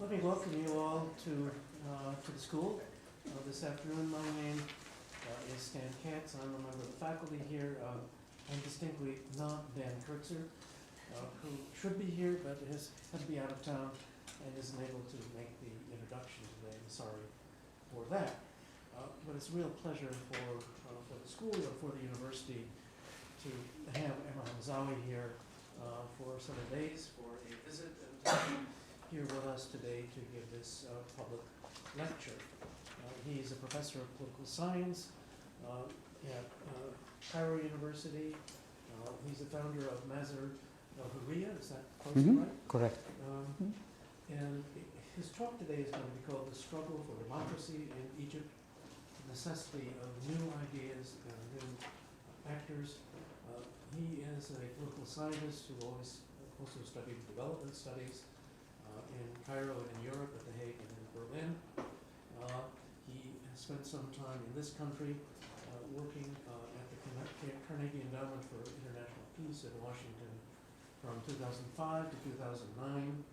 Let me welcome you all to the school this afternoon. My name is Stan Katz. I'm a member of the faculty here. I'm distinctly not Dan Kurtzer, who should be here but has had to be out of town and isn't able to make the introduction today. I'm sorry for that. But it's a real pleasure for the school and for the university to have Emma Hamzawy here for several days for a visit and to be here with us today to give this public lecture. He's a professor of political science at Cairo University. He's the founder of Mazar Huria, is that close right? Correct. And his talk today is going to be called The Struggle for Democracy in Egypt, the Necessity of New Ideas and New Actors. He is a political scientist who also studied development studies in Cairo and in Europe, at The Hague and in Berlin. He has spent some time in this country working at the Carnegie Endowment for International Peace in Washington from 2005 to 2009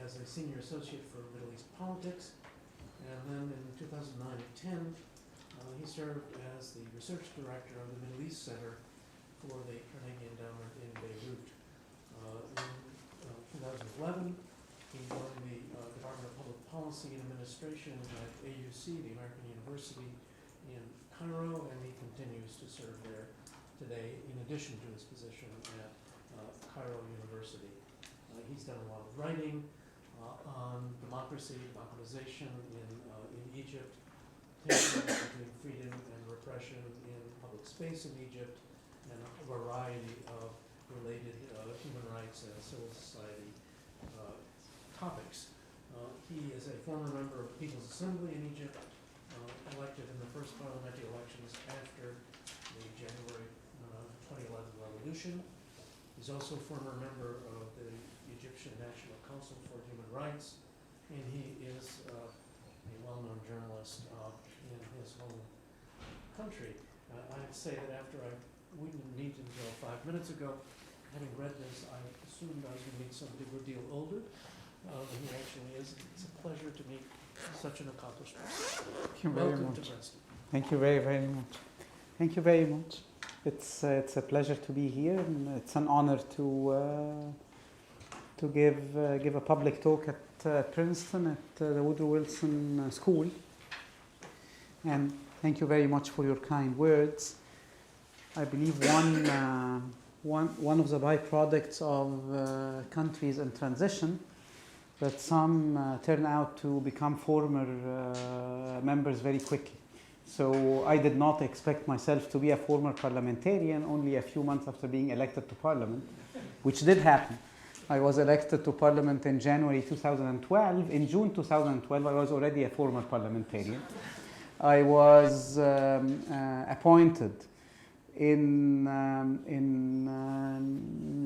as a senior associate for Middle East politics. And then in 2009 and 10, he served as the research director of the Middle East Center for the Carnegie Endowment in Beirut. In 2011, he joined the Department of Public Policy and Administration at AUC, the American University in Cairo, and he continues to serve there today in addition to his position at Cairo University. He's done a lot of writing on democracy, democratization in Egypt, tensions between freedom and repression in public space in Egypt, and a variety of related human rights and civil society topics. He is a former member of the People's Assembly in Egypt, elected in the first parliamentary elections after the January 2011 revolution. He's also a former member of the Egyptian National Council for Human Rights, and he is a well-known journalist in his home country. I'd say that we didn't meet until 5 minutes ago. Having read this, I assumed I was going to meet somebody a good deal older than he actually is. It's a pleasure to meet such an accomplished person. Thank you very Welcome much. to Princeton. Thank you very, very much. Thank you very much. It's a pleasure to be here, and it's an honor to give a public talk at Princeton at the Woodrow Wilson School. And thank you very much for your kind words. I believe one of the byproducts of countries in transition, that some turn out to become former members very quickly. So I did not expect myself to be a former parliamentarian only a few months after being elected to parliament, which did happen. I was elected to parliament in January 2012. In June 2012, I was already a former parliamentarian. I was appointed in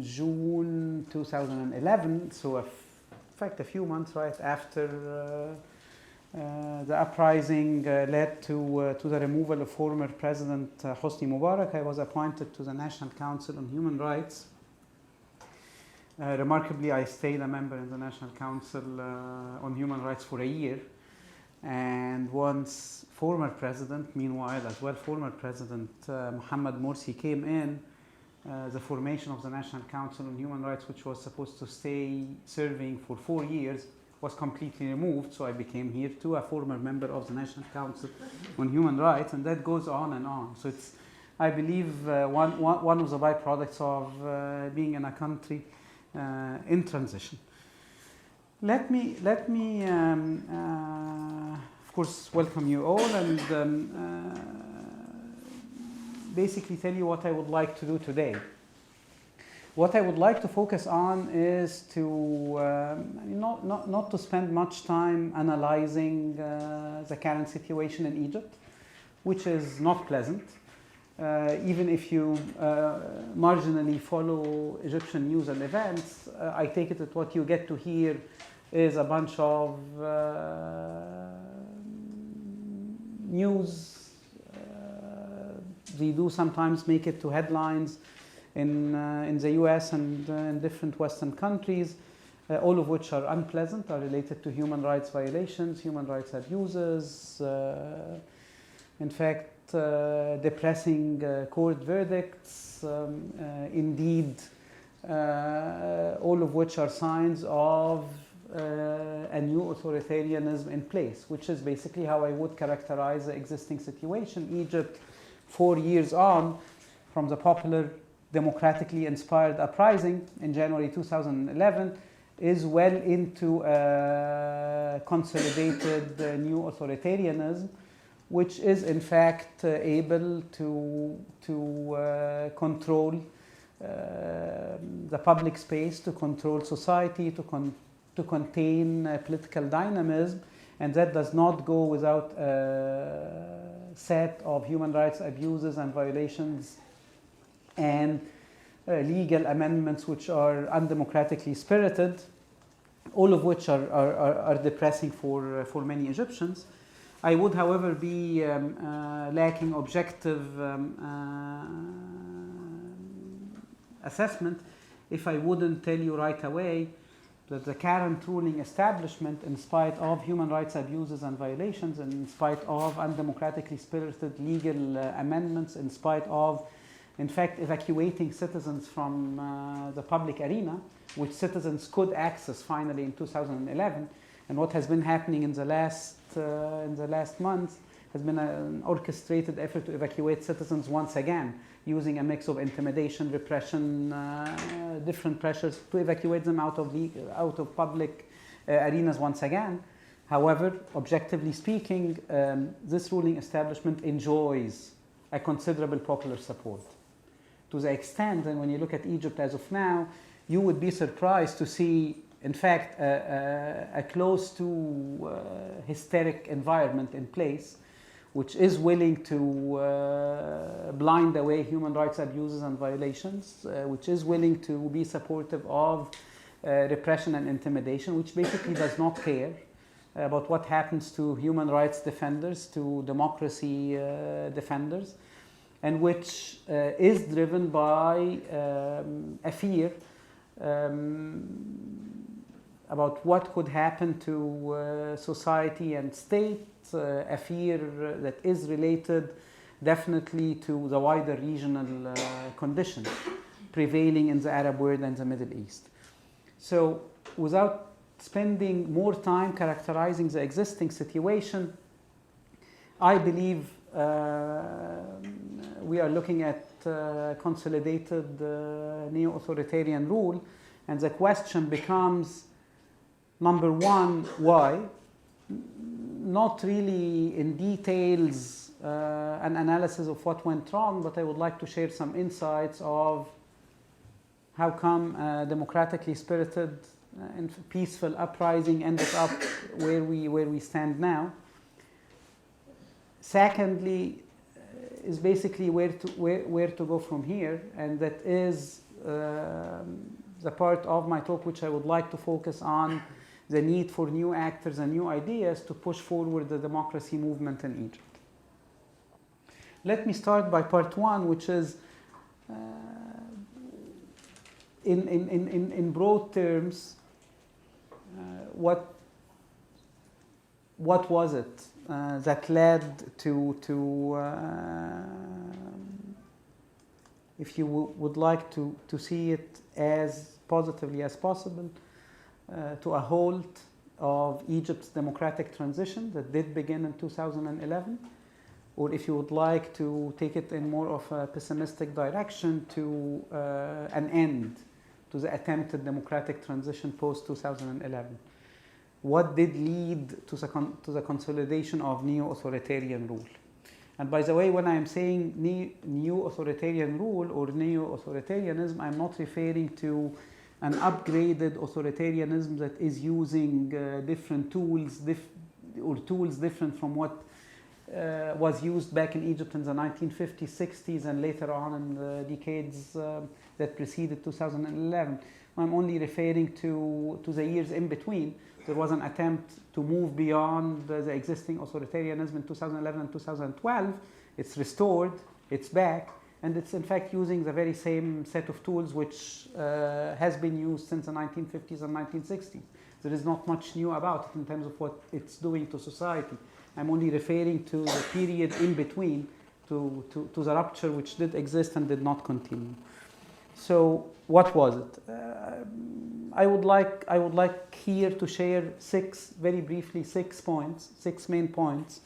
June 2011, so in fact a few months right after the uprising led to the removal of former President Hosni Mubarak. I was appointed to the National Council on Human Rights. Remarkably, I stayed a member in the National Council on Human Rights for a year. And once former president, meanwhile as well former President Mohamed Morsi came in, the formation of the National Council on Human Rights, which was supposed to stay serving for 4 years, was completely removed. So I became here too a former member of the National Council on Human Rights, and that goes on and on. So it's, I believe, one of the byproducts of being in a country in transition. Let me of course, welcome you all and basically tell you what I would like to do today. What I would like to focus on is to not to spend much time analyzing the current situation in Egypt, which is not pleasant. Even if you marginally follow Egyptian news and events, I take it that what you get to hear is a bunch of news. They do sometimes make it to headlines in the US and in different Western countries, all of which are unpleasant, are related to human rights violations, human rights abuses, in fact, depressing court verdicts, indeed, all of which are signs of a new authoritarianism in place, which is basically how I would characterize the existing situation. Egypt, 4 years on from the popular democratically inspired uprising in January 2011, is well into a consolidated new authoritarianism, which is in fact able to control the public space, to control society, to contain political dynamism, and that does not go without a set of human rights abuses and violations and legal amendments which are undemocratically spirited, all of which are depressing for many Egyptians. I would, however, be lacking objective assessment if I wouldn't tell you right away that the current ruling establishment, in spite of human rights abuses and violations, and in spite of undemocratically spirited legal amendments, in spite of, in fact, evacuating citizens from the public arena, which citizens could access finally in 2011, and what has been happening in the last months has been an orchestrated effort to evacuate citizens once again, using a mix of intimidation, repression, different pressures to evacuate them out of public arenas once again. However, objectively speaking, this ruling establishment enjoys a considerable popular support, to the extent that when you look at Egypt as of now, you would be surprised to see, in fact, a close to hysteric environment in place, which is willing to blind away human rights abuses and violations, which is willing to be supportive of repression and intimidation, which basically does not care about what happens to human rights defenders, to democracy defenders, and which is driven by a fear about what could happen to society and state, a fear that is related definitely to the wider regional conditions prevailing in the Arab world and the Middle East. So without spending more time characterizing the existing situation, I believe we are looking at consolidated neo-authoritarian rule, and the question becomes, number one, why? Not really in details an analysis of what went wrong, but I would like to share some insights of how come democratically spirited and peaceful uprising ended up where we stand now. Secondly, is basically where to go from here, and that is the part of my talk which I would like to focus on the need for new actors and new ideas to push forward the democracy movement in Egypt. Let me start by part one, which is in broad terms, what was it that led to if you would like to see it as positively as possible, to a halt of Egypt's democratic transition that did begin in 2011, or if you would like to take it in more of a pessimistic direction, to an end to the attempted democratic transition post-2011. What did lead to the consolidation of neo-authoritarian rule? And by the way, when I am saying new authoritarian rule or neo-authoritarianism, I'm not referring to an upgraded authoritarianism that is using different tools, or tools different from what was used back in Egypt in the 1950s, 60s, and later on in the decades that preceded 2011. I'm only referring to the years in between. There was an attempt to move beyond the existing authoritarianism in 2011 and 2012. It's restored, it's back, And it's in fact using the very same set of tools which has been used since the 1950s and 1960s. There is not much new about it in terms of what it's doing to society. I'm only referring to the period in between, to the rupture which did exist and did not continue. So what was it? I would like here to share very briefly, 6 points, 6 main points,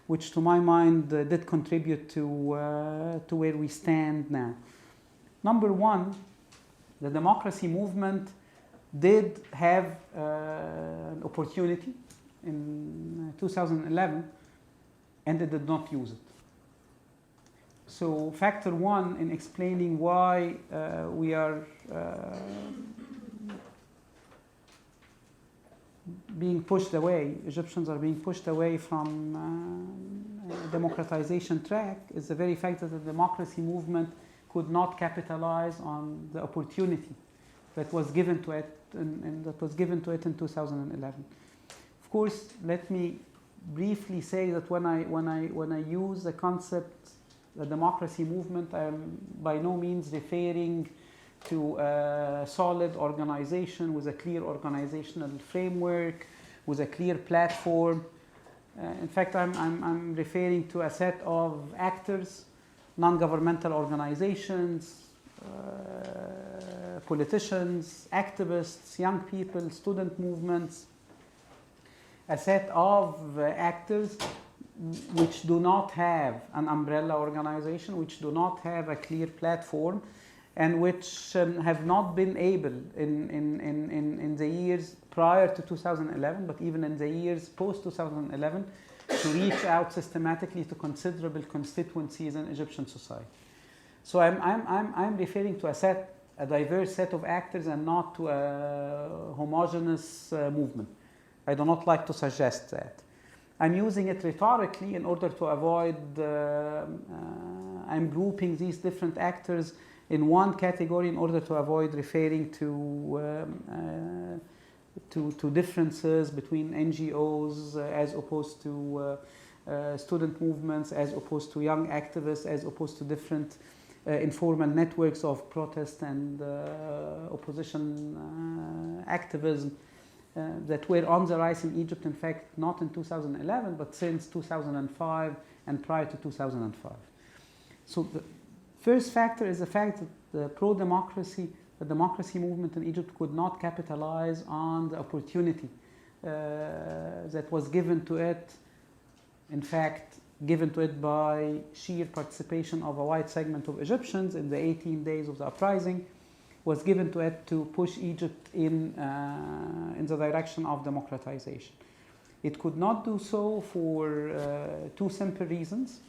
which to my mind did contribute to where we stand now. Number one, the democracy movement did have an opportunity in 2011, and it did not use it. So factor one in explaining why we are being pushed away, Egyptians are being pushed away from democratization track, is the very fact that the democracy movement could not capitalize on the opportunity that was given to it and that was given to it in 2011. Of course, let me briefly say that when I use the concept, the democracy movement, I am by no means referring to a solid organization with a clear organizational framework, with a clear platform. In fact, I'm referring to a set of actors, non-governmental organizations, politicians, activists, young people, student movements, a set of actors which do not have an umbrella organization, which do not have a clear platform, and which have not been able in the years prior to 2011, but even in the years post 2011, to reach out systematically to considerable constituencies in Egyptian society. So I'm referring to a diverse set of actors and not to a homogeneous movement. I do not like to suggest that. I'm using it rhetorically in order to avoid, I'm grouping these different actors in one category in order to avoid referring to differences between NGOs as opposed to student movements, as opposed to young activists, as opposed to different informal networks of protest and opposition activism that were on the rise in Egypt, in fact, not in 2011, but since 2005 and prior to 2005. So the first factor is the fact that the pro-democracy, the democracy movement in Egypt could not capitalize on the opportunity that was given to it, in fact, given to it by sheer participation of a wide segment of Egyptians in the 18 days of the uprising, was given to it to push Egypt in the direction of democratization. It could not do so for two simple reasons,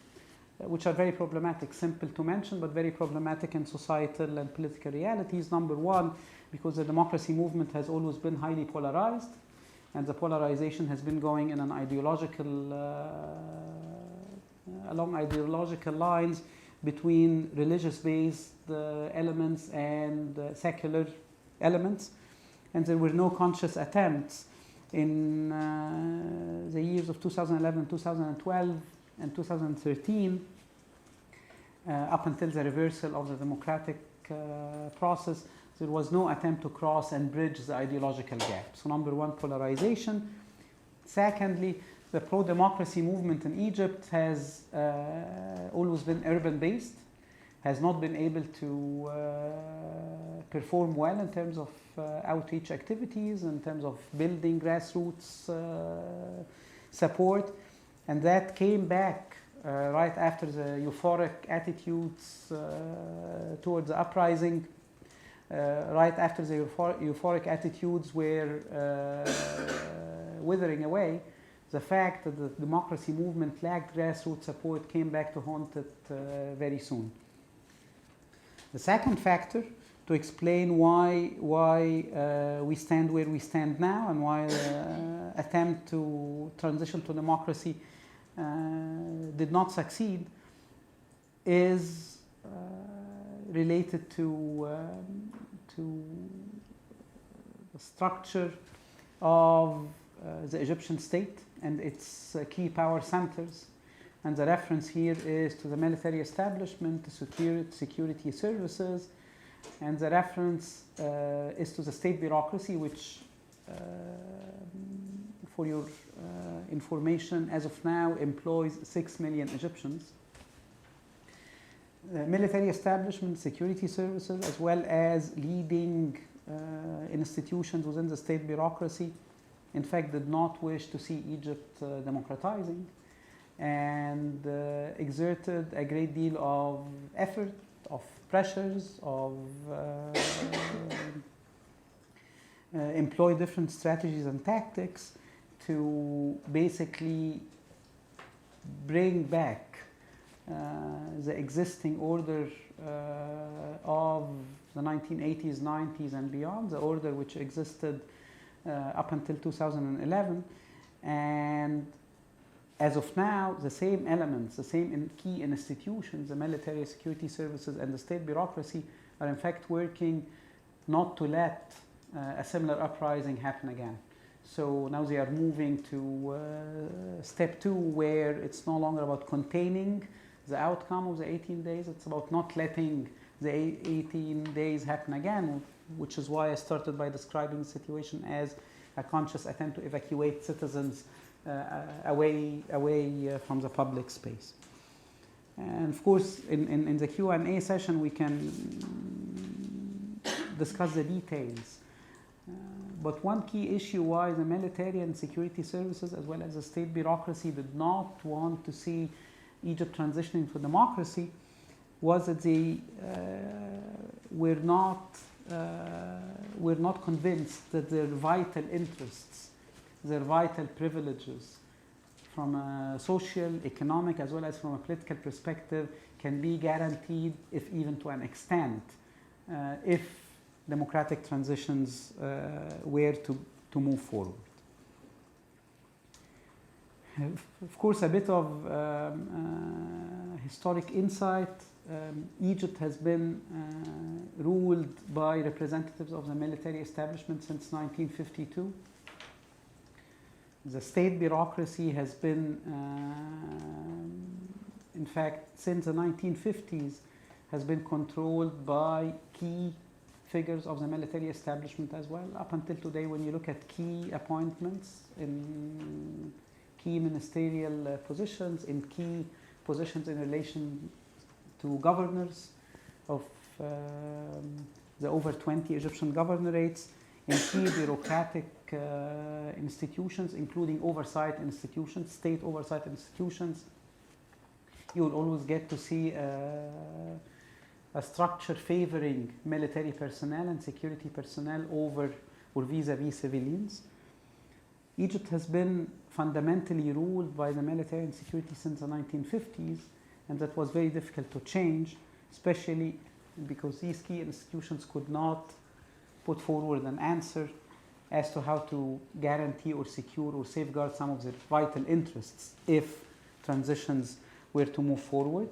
which are very problematic, simple to mention, but very problematic in societal and political realities. Number one, because the democracy movement has always been highly polarized, and the polarization has been going in an along ideological lines between religious-based elements and secular elements. And there were no conscious attempts in the years of 2011, 2012, and 2013, up until the reversal of the democratic process, there was no attempt to cross and bridge the ideological gap. So number one, polarization. Secondly, the pro-democracy movement in Egypt has always been urban-based, has not been able to perform well in terms of outreach activities, in terms of building grassroots support, and that came back right after the euphoric attitudes towards the uprising, right after the euphoric attitudes were withering away. The fact that the democracy movement lacked grassroots support came back to haunt it very soon. The second factor to explain why we stand where we stand now and why the attempt to transition to democracy did not succeed is related to the structure of the Egyptian state and its key power centers, And the reference here is to the military establishment, the security services, and the reference is to the state bureaucracy, which, for your information, as of now employs 6 million Egyptians. Military establishment, security services, as well as leading institutions within the state bureaucracy, in fact, did not wish to see Egypt democratizing, and exerted a great deal of effort, of pressures, of employ different strategies and tactics to basically bring back the existing order of the 1980s, 90s, and beyond, the order which existed up until 2011. And as of now, the same elements, the same key institutions, the military, security services, and the state bureaucracy are in fact working not to let a similar uprising happen again. So now they are moving to step 2, where it's no longer about containing the outcome of the 18 days, it's about not letting the 18 days happen again, which is why I started by describing the situation as a conscious attempt to evacuate citizens away from the public space. And of course, in the Q&A session, we can discuss the details. But one key issue why the military and security services, as well as the state bureaucracy, did not want to see Egypt transitioning to democracy was that they were not convinced that their vital interests, their vital privileges from a social, economic, as well as from a political perspective can be guaranteed, if even to an extent, if democratic transitions were to move forward. Of course, a bit of historic insight. Egypt has been ruled by representatives of the military establishment since 1952. The state bureaucracy has been, in fact, since the 1950s, has been controlled by key figures of the military establishment as well. Up until today, when you look at key appointments in key ministerial positions, in key positions in relation to governors of the over 20 Egyptian governorates, in key bureaucratic institutions, including oversight institutions, state oversight institutions, you will always get to see a structure favoring military personnel and security personnel over or vis-a-vis civilians. Egypt has been fundamentally ruled by the military and security since the 1950s, and that was very difficult to change, especially because these key institutions could not put forward an answer as to how to guarantee or secure or safeguard some of their vital interests if transitions were to move forward.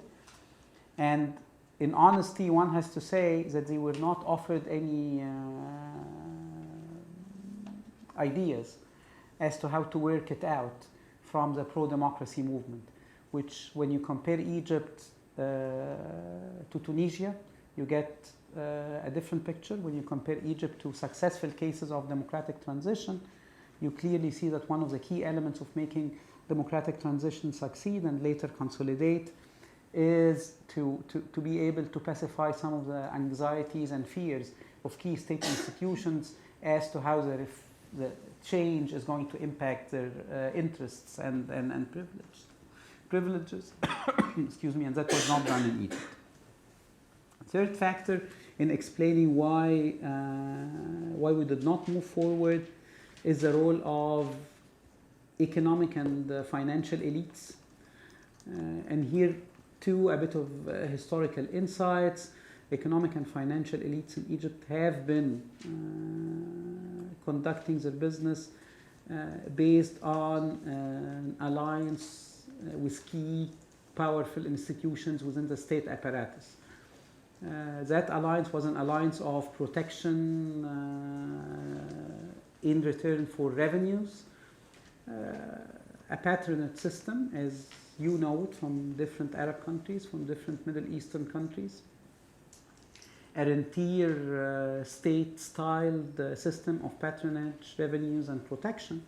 And in honesty, one has to say that they were not offered any ideas as to how to work it out from the pro-democracy movement, which when you compare Egypt to Tunisia, you get a different picture. When you compare Egypt to successful cases of democratic transition, you clearly see that one of the key elements of making democratic transition succeed and later consolidate is to be able to pacify some of the anxieties and fears of key state institutions as to how the change is going to impact their interests and privileges. Excuse me, and that was not done in Egypt. Third factor in explaining why we did not move forward is the role of economic and financial elites. And here too, a bit of historical insights. Economic and financial elites in Egypt have been conducting their business based on an alliance with key powerful institutions within the state apparatus. That alliance was an alliance of protection in return for revenues, a patronage system, as you know it, from different Arab countries, from different Middle Eastern countries. A rentier state-styled system of patronage, revenues, and protection,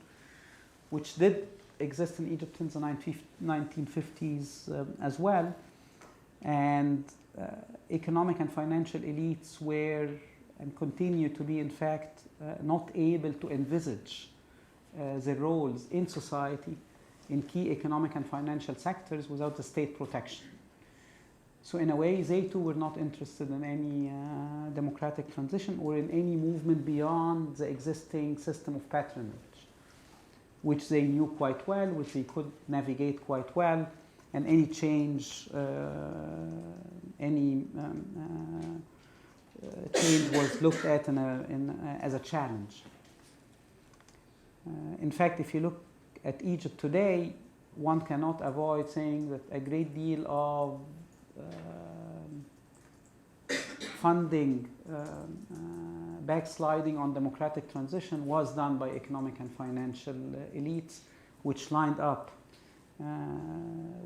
which did exist in Egypt since the 1950s as well. And economic and financial elites were and continue to be, in fact, not able to envisage their roles in society in key economic and financial sectors without the state protection. So in a way, they too were not interested in any democratic transition or in any movement beyond the existing system of patronage, which they knew quite well, which they could navigate quite well, and any change, change was looked at as a challenge. In fact, if you look at Egypt today, one cannot avoid saying that a great deal of funding backsliding on democratic transition was done by economic and financial elites, which lined up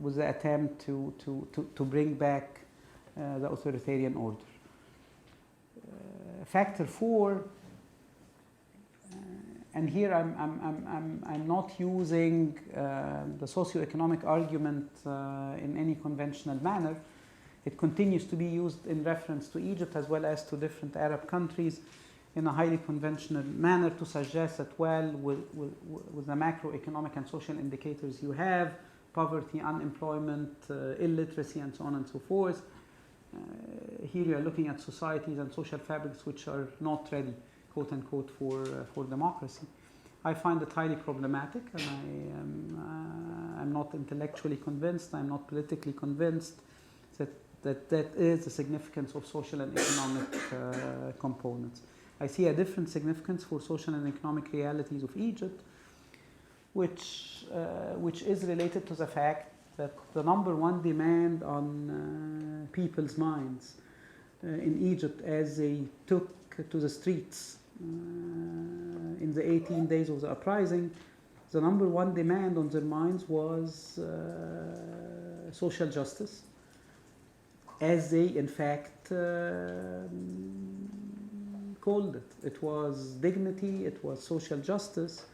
with the attempt to bring back the authoritarian order. Factor 4, and here I'm not using the socioeconomic argument in any conventional manner. It continues to be used in reference to Egypt as well as to different Arab countries in a highly conventional manner to suggest that, well, with the macroeconomic and social indicators you have, poverty, unemployment, illiteracy, and so on and so forth, here you are looking at societies and social fabrics which are not ready, quote unquote, for democracy. I find it highly problematic, and I'm not intellectually convinced, I'm not politically convinced that is the significance of social and economic components. I see a different significance for social and economic realities of Egypt, which is related to the fact that the number one demand on people's minds in Egypt as they took to the streets in the 18 days of the uprising, the number one demand on their minds was social justice, as they in fact called it. It was dignity, it was social justice.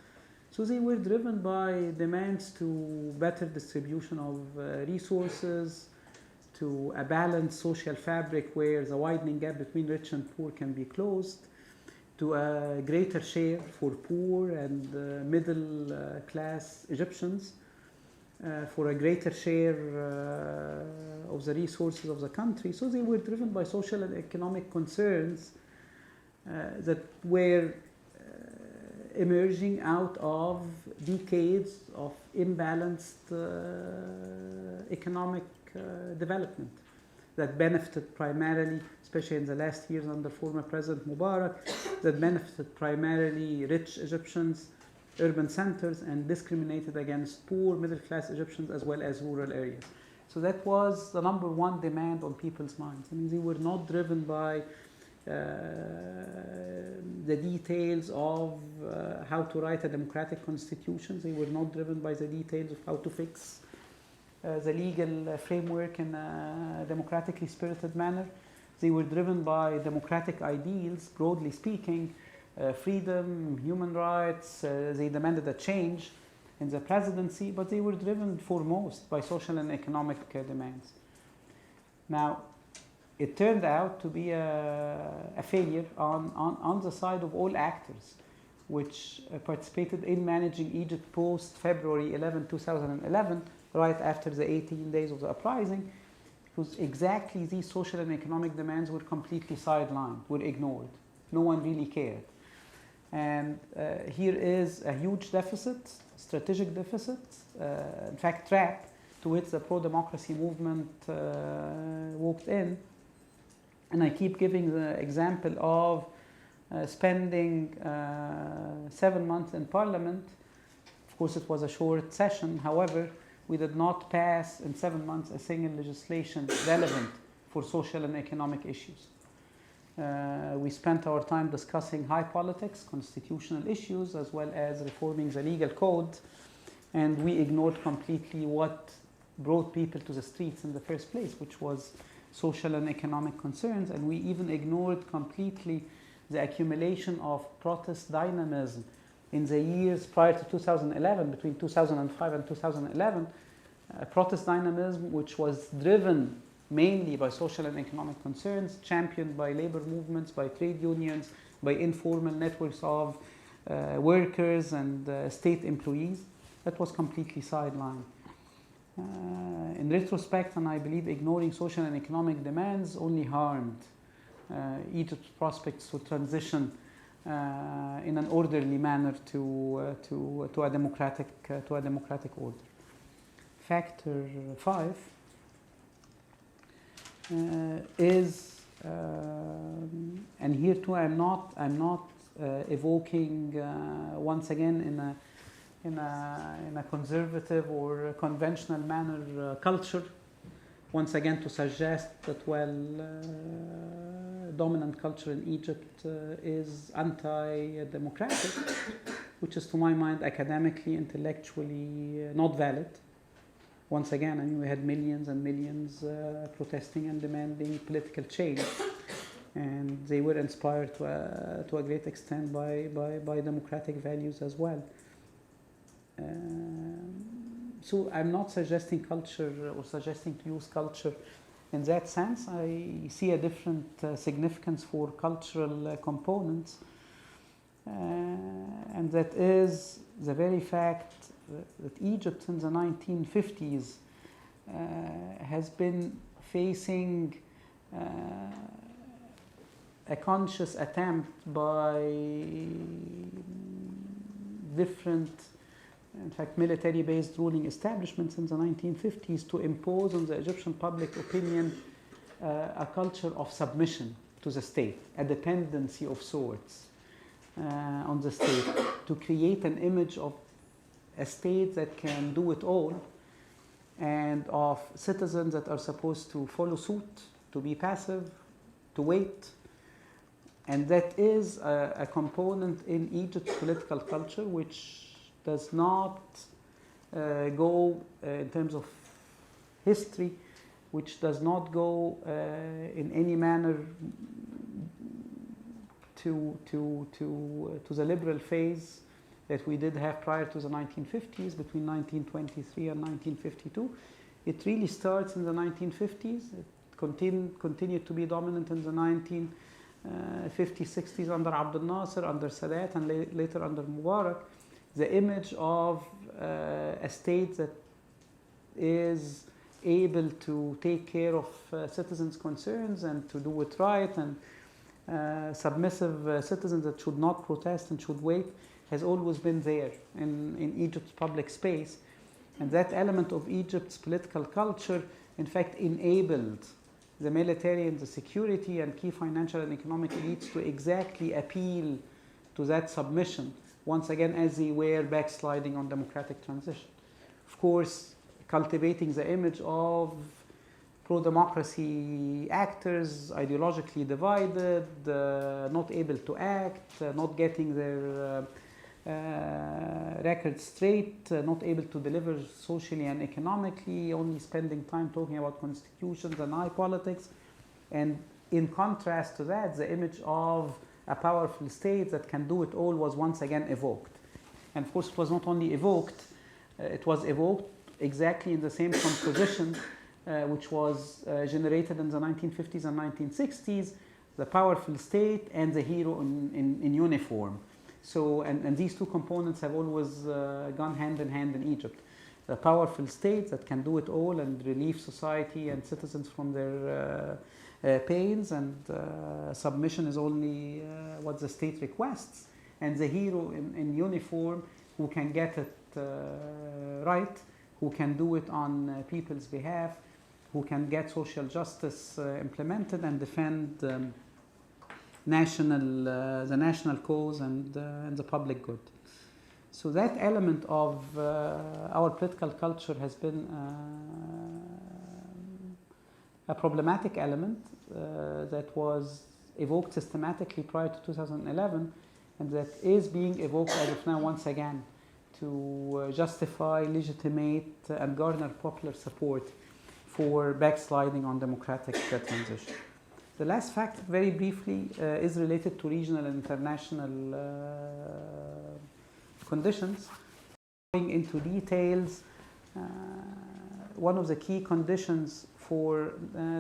So they were driven by demands to better distribution of resources, to a balanced social fabric where the widening gap between rich and poor can be closed, to a greater share for poor and middle class Egyptians, for a greater share of the resources of the country. So they were driven by social and economic concerns that were emerging out of decades of imbalanced economic development that benefited primarily, especially in the last years under former President Mubarak, that benefited primarily rich Egyptians, urban centers, and discriminated against poor middle-class Egyptians as well as rural areas. So that was the number one demand on people's minds. I mean, they were not driven by the details of how to write a democratic constitution. They were not driven by the details of how to fix the legal framework in a democratically spirited manner. They were driven by democratic ideals, broadly speaking, freedom, human rights. They demanded a change in the presidency, but they were driven foremost by social and economic demands. Now, it turned out to be a failure on the side of all actors which participated in managing Egypt post February 11, 2011, right after the 18 days of the uprising, because exactly these social and economic demands were completely sidelined, were ignored. No one really cared. And here is a huge deficit, strategic deficit, in fact, trap to which the pro-democracy movement walked in. And I keep giving the example of spending 7 months in parliament. Of course, it was a short session. However, we did not pass in 7 months a single legislation relevant for social and economic issues. We spent our time discussing high politics, constitutional issues, as well as reforming the legal code, and we ignored completely what brought people to the streets in the first place, which was social and economic concerns, and we even ignored completely the accumulation of protest dynamism in the years prior to 2011, between 2005 and 2011, protest dynamism which was driven mainly by social and economic concerns, championed by labor movements, by trade unions, by informal networks of workers and state employees. That was completely sidelined. In retrospect, and I believe ignoring social and economic demands only harmed Egypt's prospects to transition in an orderly manner to a democratic order. Factor 5 is, and here too I'm not evoking once again in a conservative or conventional manner culture, once again to suggest that dominant culture in Egypt is anti-democratic, which is to my mind academically, intellectually not valid. Once again, I mean, we had millions and millions protesting and demanding political change, and they were inspired to a great extent by democratic values as well. So I'm not suggesting culture or suggesting to use culture in that sense. I see a different significance for cultural components, and that is the very fact that Egypt in the 1950s has been facing a conscious attempt by different, in fact, military-based ruling establishments in the 1950s to impose on the Egyptian public opinion a culture of submission to the state, a dependency of sorts on the state, to create an image of a state that can do it all, and of citizens that are supposed to follow suit, to be passive, to wait. And that is a component in Egypt's political culture which does not go in terms of history, which does not go in any manner to the liberal phase that we did have prior to the 1950s, between 1923 and 1952. It really starts in the 1950s. It continued to be dominant in the 1950s, 60s under Abdel Nasser, under Sadat, and later under Mubarak. The image of a state that is able to take care of citizens' concerns and to do it right, and submissive citizens that should not protest and should wait, has always been there in Egypt's public space. And that element of Egypt's political culture, in fact, enabled the military and the security and key financial and economic elites to exactly appeal to that submission, once again, as they were backsliding on democratic transition. Of course, cultivating the image of pro-democracy actors, ideologically divided, not able to act, not getting their records straight, not able to deliver socially and economically, only spending time talking about constitutions and high politics. And in contrast to that, the image of a powerful state that can do it all was once again evoked. And of course, it was not only evoked, it was evoked exactly in the same composition which was generated in the 1950s and 1960s, the powerful state and the hero in uniform. So, and these two components have always gone hand in hand in Egypt. The powerful state that can do it all and relieve society and citizens from their pains, and submission is only what the state requests. And the hero in uniform who can get it right, who can do it on people's behalf, who can get social justice implemented and defend the national cause and the public good. So that element of our political culture has been a problematic element that was evoked systematically prior to 2011, and that is being evoked as of now once again to justify, legitimate, and garner popular support for backsliding on democratic transition. The last factor, very briefly, is related to regional and international conditions. Going into details, one of the key conditions for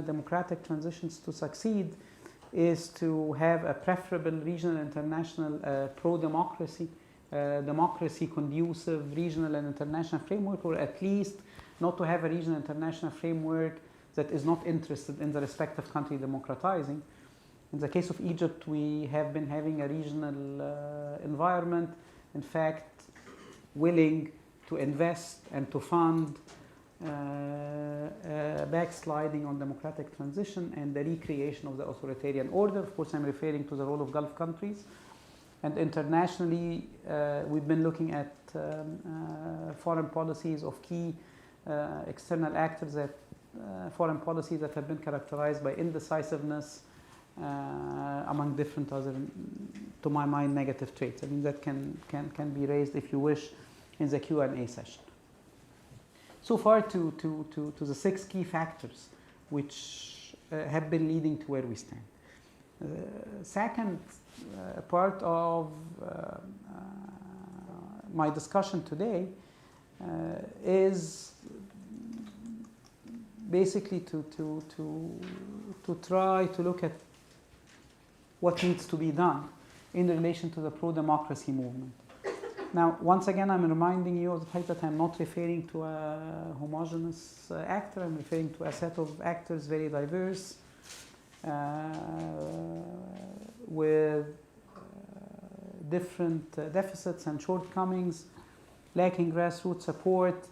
democratic transitions to succeed is to have a preferable regional and international pro-democracy, democracy conducive regional and international framework, or at least not to have a regional and international framework that is not interested in the respective country democratizing. In the case of Egypt, we have been having a regional environment, in fact, willing to invest and to fund backsliding on democratic transition and the recreation of the authoritarian order. Of course, I'm referring to the role of Gulf countries. And internationally, we've been looking at foreign policies of key external actors, that foreign policies that have been characterized by indecisiveness, among different other, to my mind, negative traits. I mean, that can be raised, if you wish, in the Q&A session. So far to the 6 key factors which have been leading to where we stand. Second part of my discussion today is basically to try to look at what needs to be done in relation to the pro-democracy movement. Now, once again, I'm reminding you of the fact that I'm not referring to a homogeneous actor. I'm referring to a set of actors, very diverse, with different deficits and shortcomings, lacking grassroots support,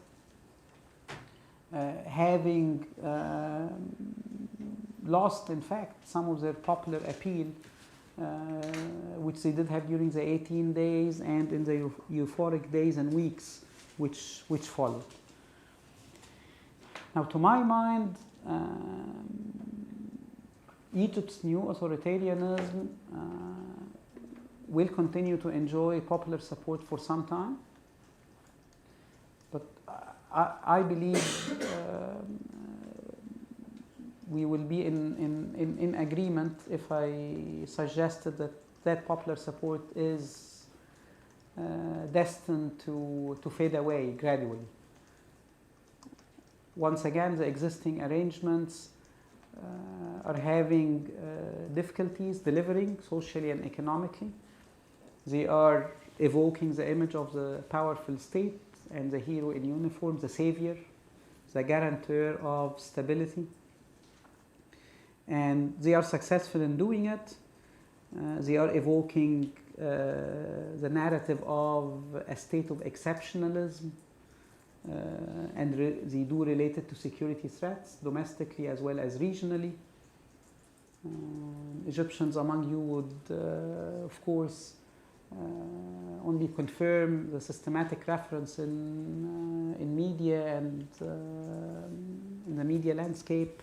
having lost, in fact, some of their popular appeal, which they did have during the 18 days and in the euphoric days and weeks which followed. Now, to my mind, Egypt's new authoritarianism will continue to enjoy popular support for some time, but I believe we will be in agreement if I suggested that popular support is destined to fade away gradually. Once again, the existing arrangements are having difficulties delivering socially and economically. They are evoking the image of the powerful state and the hero in uniform, the savior, the guarantor of stability. And they are successful in doing it. They are evoking the narrative of a state of exceptionalism, and they do relate it to security threats, domestically as well as regionally. Egyptians among you would, of course, only confirm the systematic reference in media and in the media landscape,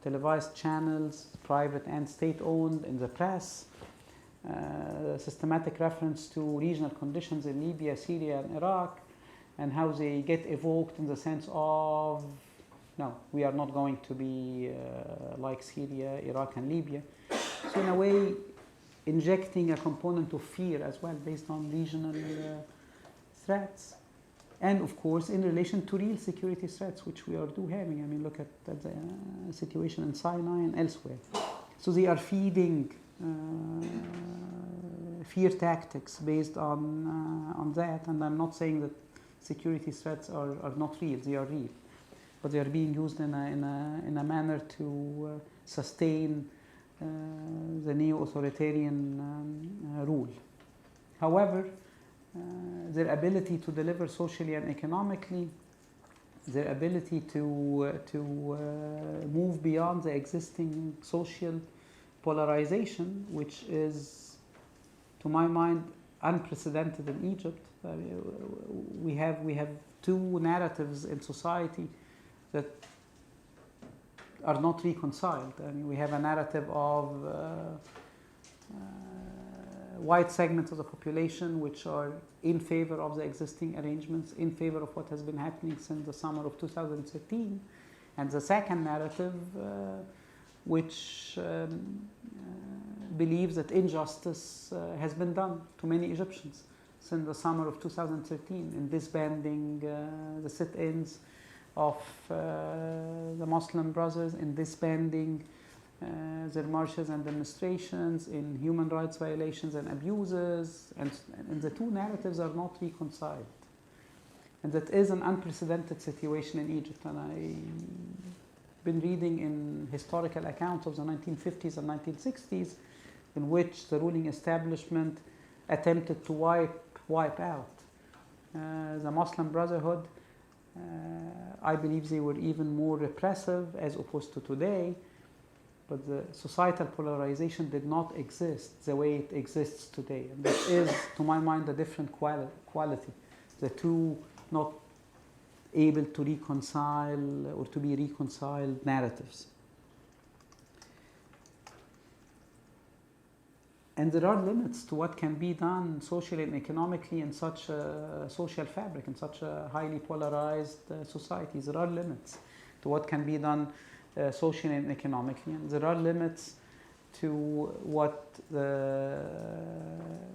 televised channels, private and state-owned, in the press, systematic reference to regional conditions in Libya, Syria, and Iraq, and how they get evoked in the sense of, no, we are not going to be like Syria, Iraq, and Libya. So in a way, injecting a component of fear as well based on regional threats. And of course, in relation to real security threats, which we are having. I mean, look at the situation in Sinai and elsewhere. So they are feeding fear tactics based on that. And I'm not saying that security threats are not real. They are real, but they are being used in a manner to sustain the neo-authoritarian rule. However, their ability to deliver socially and economically, their ability to move beyond the existing social polarization, which is, to my mind, unprecedented in Egypt. We have two narratives in society that are not reconciled. I mean, we have a narrative of wide segments of the population which are in favor of the existing arrangements, in favor of what has been happening since the summer of 2013. And the second narrative, which believes that injustice has been done to many Egyptians since the summer of 2013, in disbanding the sit-ins of the Muslim Brothers, in disbanding their marches and demonstrations, in human rights violations and abuses, and the two narratives are not reconciled. And that is an unprecedented situation in Egypt. And I've been reading in historical accounts of the 1950s and 1960s in which the ruling establishment attempted to wipe out the Muslim Brotherhood. I believe they were even more repressive as opposed to today, but the societal polarization did not exist the way it exists today. And that is, to my mind, a different quality. The two not able to reconcile or to be reconciled narratives. And there are limits to what can be done socially and economically in such a social fabric, in such a highly polarized society. There are limits to what can be done socially and economically, and there are limits to what the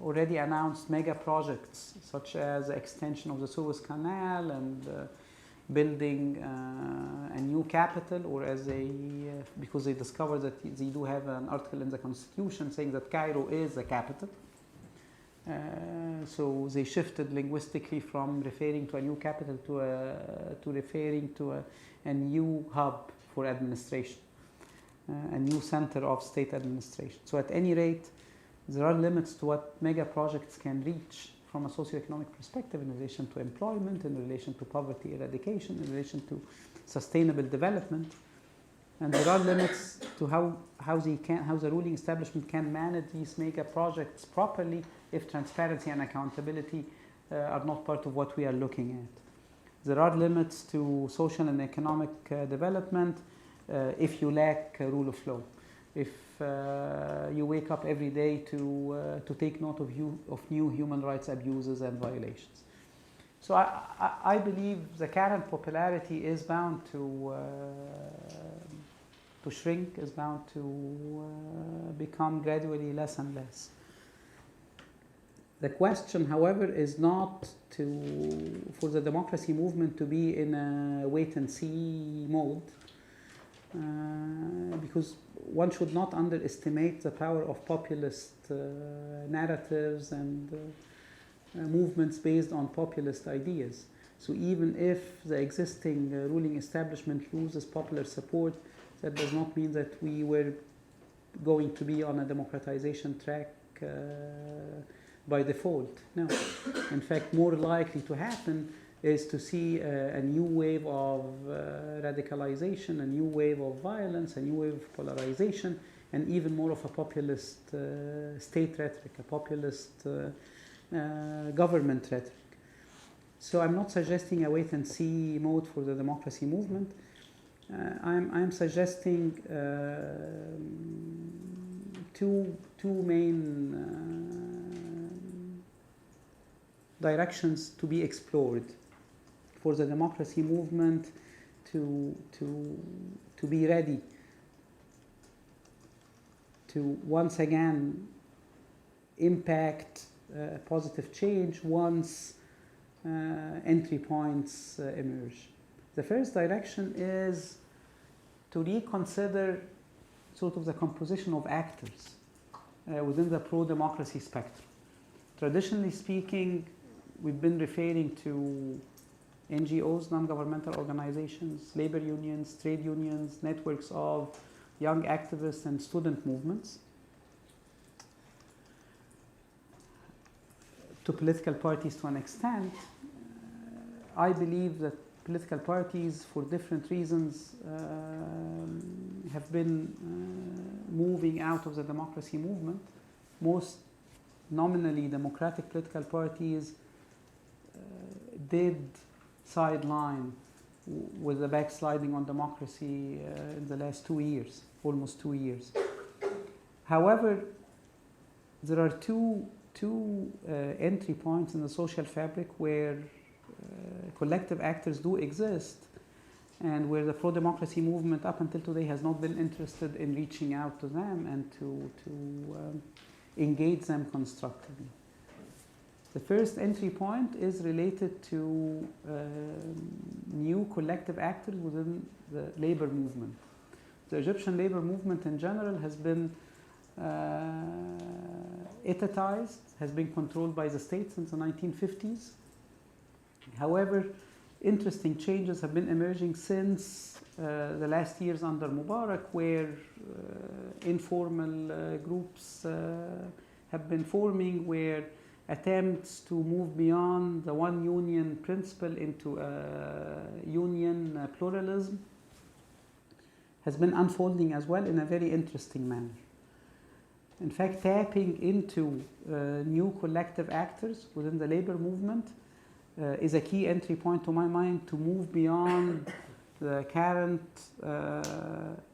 already announced mega projects, such as the extension of the Suez Canal and building a new capital, or as because they discovered that they do have an article in the Constitution saying that Cairo is the capital. So they shifted linguistically from referring to a new capital to referring to a new hub for administration, a new center of state administration. So at any rate, there are limits to what mega projects can reach from a socioeconomic perspective in relation to employment, in relation to poverty eradication, in relation to sustainable development. And there are limits to how the ruling establishment can manage these mega projects properly if transparency and accountability are not part of what we are looking at. There are limits to social and economic development if you lack rule of law. If you wake up every day to take note of new human rights abuses and violations. So I believe the current popularity is bound to shrink, is bound to become gradually less and less. The question, however, is not for the democracy movement to be in a wait-and-see mode, because one should not underestimate the power of populist narratives and movements based on populist ideas. So even if the existing ruling establishment loses popular support, that does not mean that we were going to be on a democratization track by default. No. In fact, more likely to happen is to see a new wave of radicalization, a new wave of violence, a new wave of polarization, and even more of a populist state rhetoric, a populist government rhetoric. So I'm not suggesting a wait-and-see mode for the democracy movement. I'm suggesting two main directions to be explored for the democracy movement to be ready to once again impact positive change once entry points emerge. The first direction is to reconsider sort of the composition of actors within the pro-democracy spectrum. Traditionally speaking, we've been referring to NGOs, non-governmental organizations, labor unions, trade unions, networks of young activists and student movements, to political parties to an extent. I believe that political parties, for different reasons, have been moving out of the democracy movement. Most nominally democratic political parties did sideline with the backsliding on democracy in the last 2 years, almost 2 years. However, there are two entry points in the social fabric where collective actors do exist, and where the pro-democracy movement up until today has not been interested in reaching out to them and to engage them constructively. The first entry point is related to new collective actors within the labor movement. The Egyptian labor movement in general has been etatized, has been controlled by the state since the 1950s. However, interesting changes have been emerging since the last years under Mubarak, where informal groups have been forming, where attempts to move beyond the one union principle into union pluralism has been unfolding as well in a very interesting manner. In fact, tapping into new collective actors within the labor movement is a key entry point to my mind to move beyond the current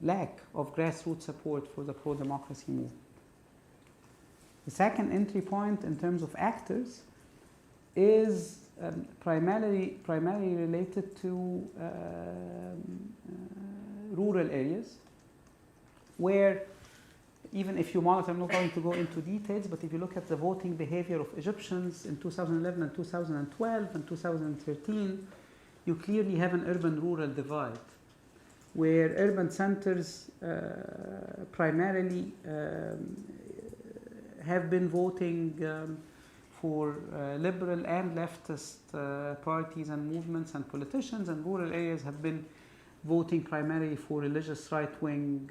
lack of grassroots support for the pro-democracy movement. The second entry point in terms of actors is primarily related to rural areas, where even if you monitor, I'm not going to go into details, but if you look at the voting behavior of Egyptians in 2011 and 2012 and 2013, you clearly have an urban-rural divide, where urban centers primarily have been voting for liberal and leftist parties and movements and politicians, and rural areas have been voting primarily for religious right-wing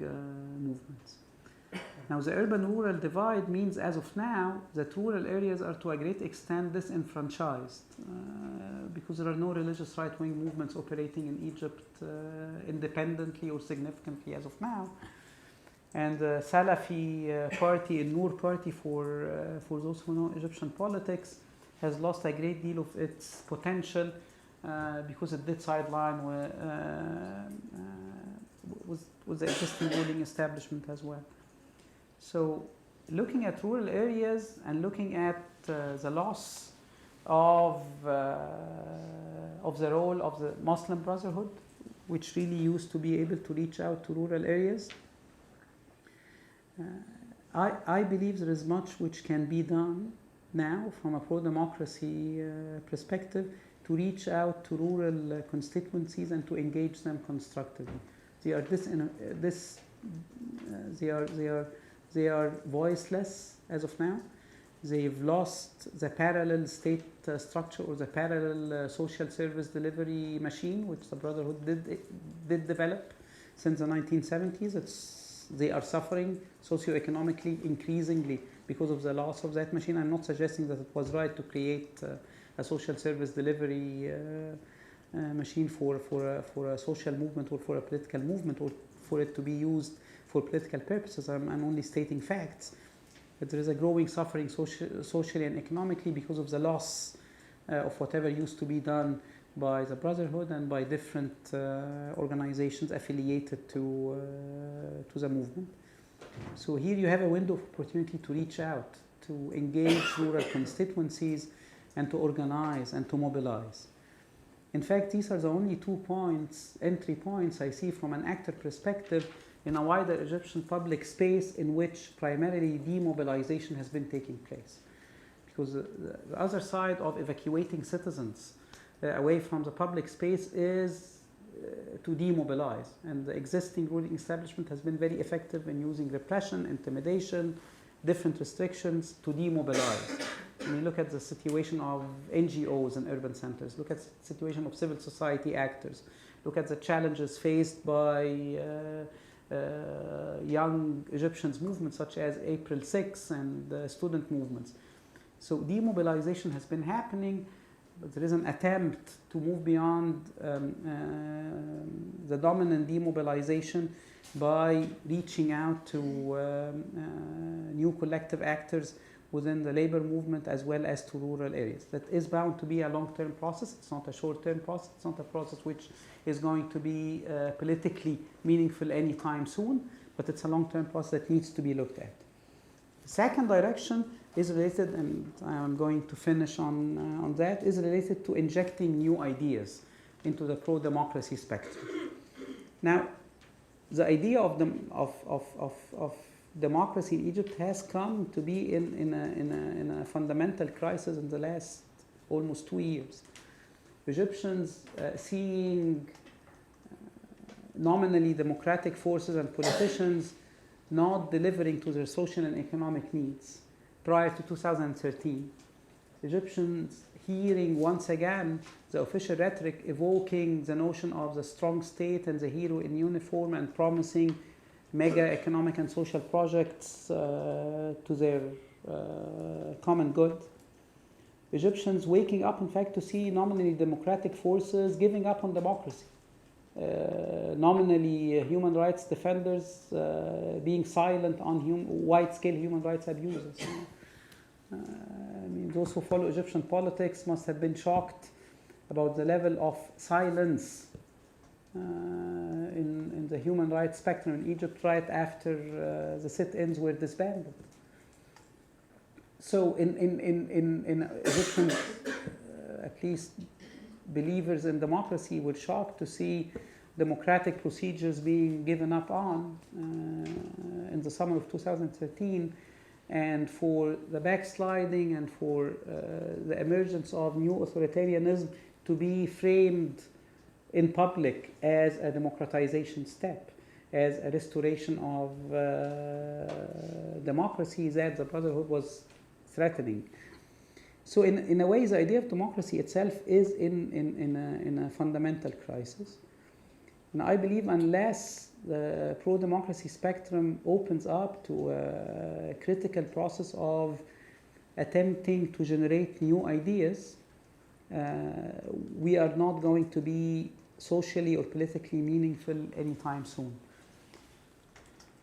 movements. Now, the urban-rural divide means, as of now, that rural areas are to a great extent disenfranchised because there are no religious right-wing movements operating in Egypt independently or significantly as of now. And the Salafi party, Noor party, for those who know Egyptian politics, has lost a great deal of its potential because it did sideline with the existing ruling establishment as well. So looking at rural areas and looking at the loss of the role of the Muslim Brotherhood, which really used to be able to reach out to rural areas, I believe there is much which can be done now from a pro-democracy perspective to reach out to rural constituencies and to engage them constructively. They are voiceless as of now. They've lost the parallel state structure or the parallel social service delivery machine, which the Brotherhood did develop since the 1970s. They are suffering socioeconomically increasingly because of the loss of that machine. I'm not suggesting that it was right to create a social service delivery machine for a social movement or for a political movement, or for it to be used for political purposes. I'm only stating facts. But there is a growing suffering socially and economically because of the loss of whatever used to be done by the Brotherhood and by different organizations affiliated to the movement. So here you have a window of opportunity to reach out, to engage rural constituencies, and to organize and to mobilize. In fact, these are the only 2 entry points I see from an actor perspective in a wider Egyptian public space in which primarily demobilization has been taking place. Because the other side of evacuating citizens away from the public space is to demobilize. And the existing ruling establishment has been very effective in using repression, intimidation, different restrictions to demobilize. When you look at the situation of NGOs in urban centers, look at the situation of civil society actors, look at the challenges faced by young Egyptians movements such as April 6 and student movements. So demobilization has been happening, but there is an attempt to move beyond the dominant demobilization by reaching out to new collective actors within the labor movement as well as to rural areas. That is bound to be a long-term process. It's not a short-term process. It's not a process which is going to be politically meaningful anytime soon, but it's a long-term process that needs to be looked at. The second direction is related, and I'm going to finish on that, is related to injecting new ideas into the pro-democracy spectrum. Now, the idea of democracy in Egypt has come to be in a fundamental crisis in the last almost 2 years. Egyptians seeing nominally democratic forces and politicians not delivering to their social and economic needs prior to 2013. Egyptians hearing once again the official rhetoric evoking the notion of the strong state and the hero in uniform and promising mega economic and social projects to their common good. Egyptians waking up, in fact, to see nominally democratic forces giving up on democracy. Nominally human rights defenders being silent on wide-scale human rights abuses. I mean, those who follow Egyptian politics must have been shocked about the level of silence in the human rights spectrum in Egypt right after the sit-ins were disbanded. So in Egyptian, at least believers in democracy were shocked to see democratic procedures being given up on in the summer of 2013, and for the backsliding and for the emergence of neoauthoritarianism to be framed in public as a democratization step, as a restoration of democracy that the Brotherhood was threatening. So in a way, the idea of democracy itself is in a fundamental crisis. And I believe unless the pro-democracy spectrum opens up to a critical process of attempting to generate new ideas, we are not going to be socially or politically meaningful anytime soon.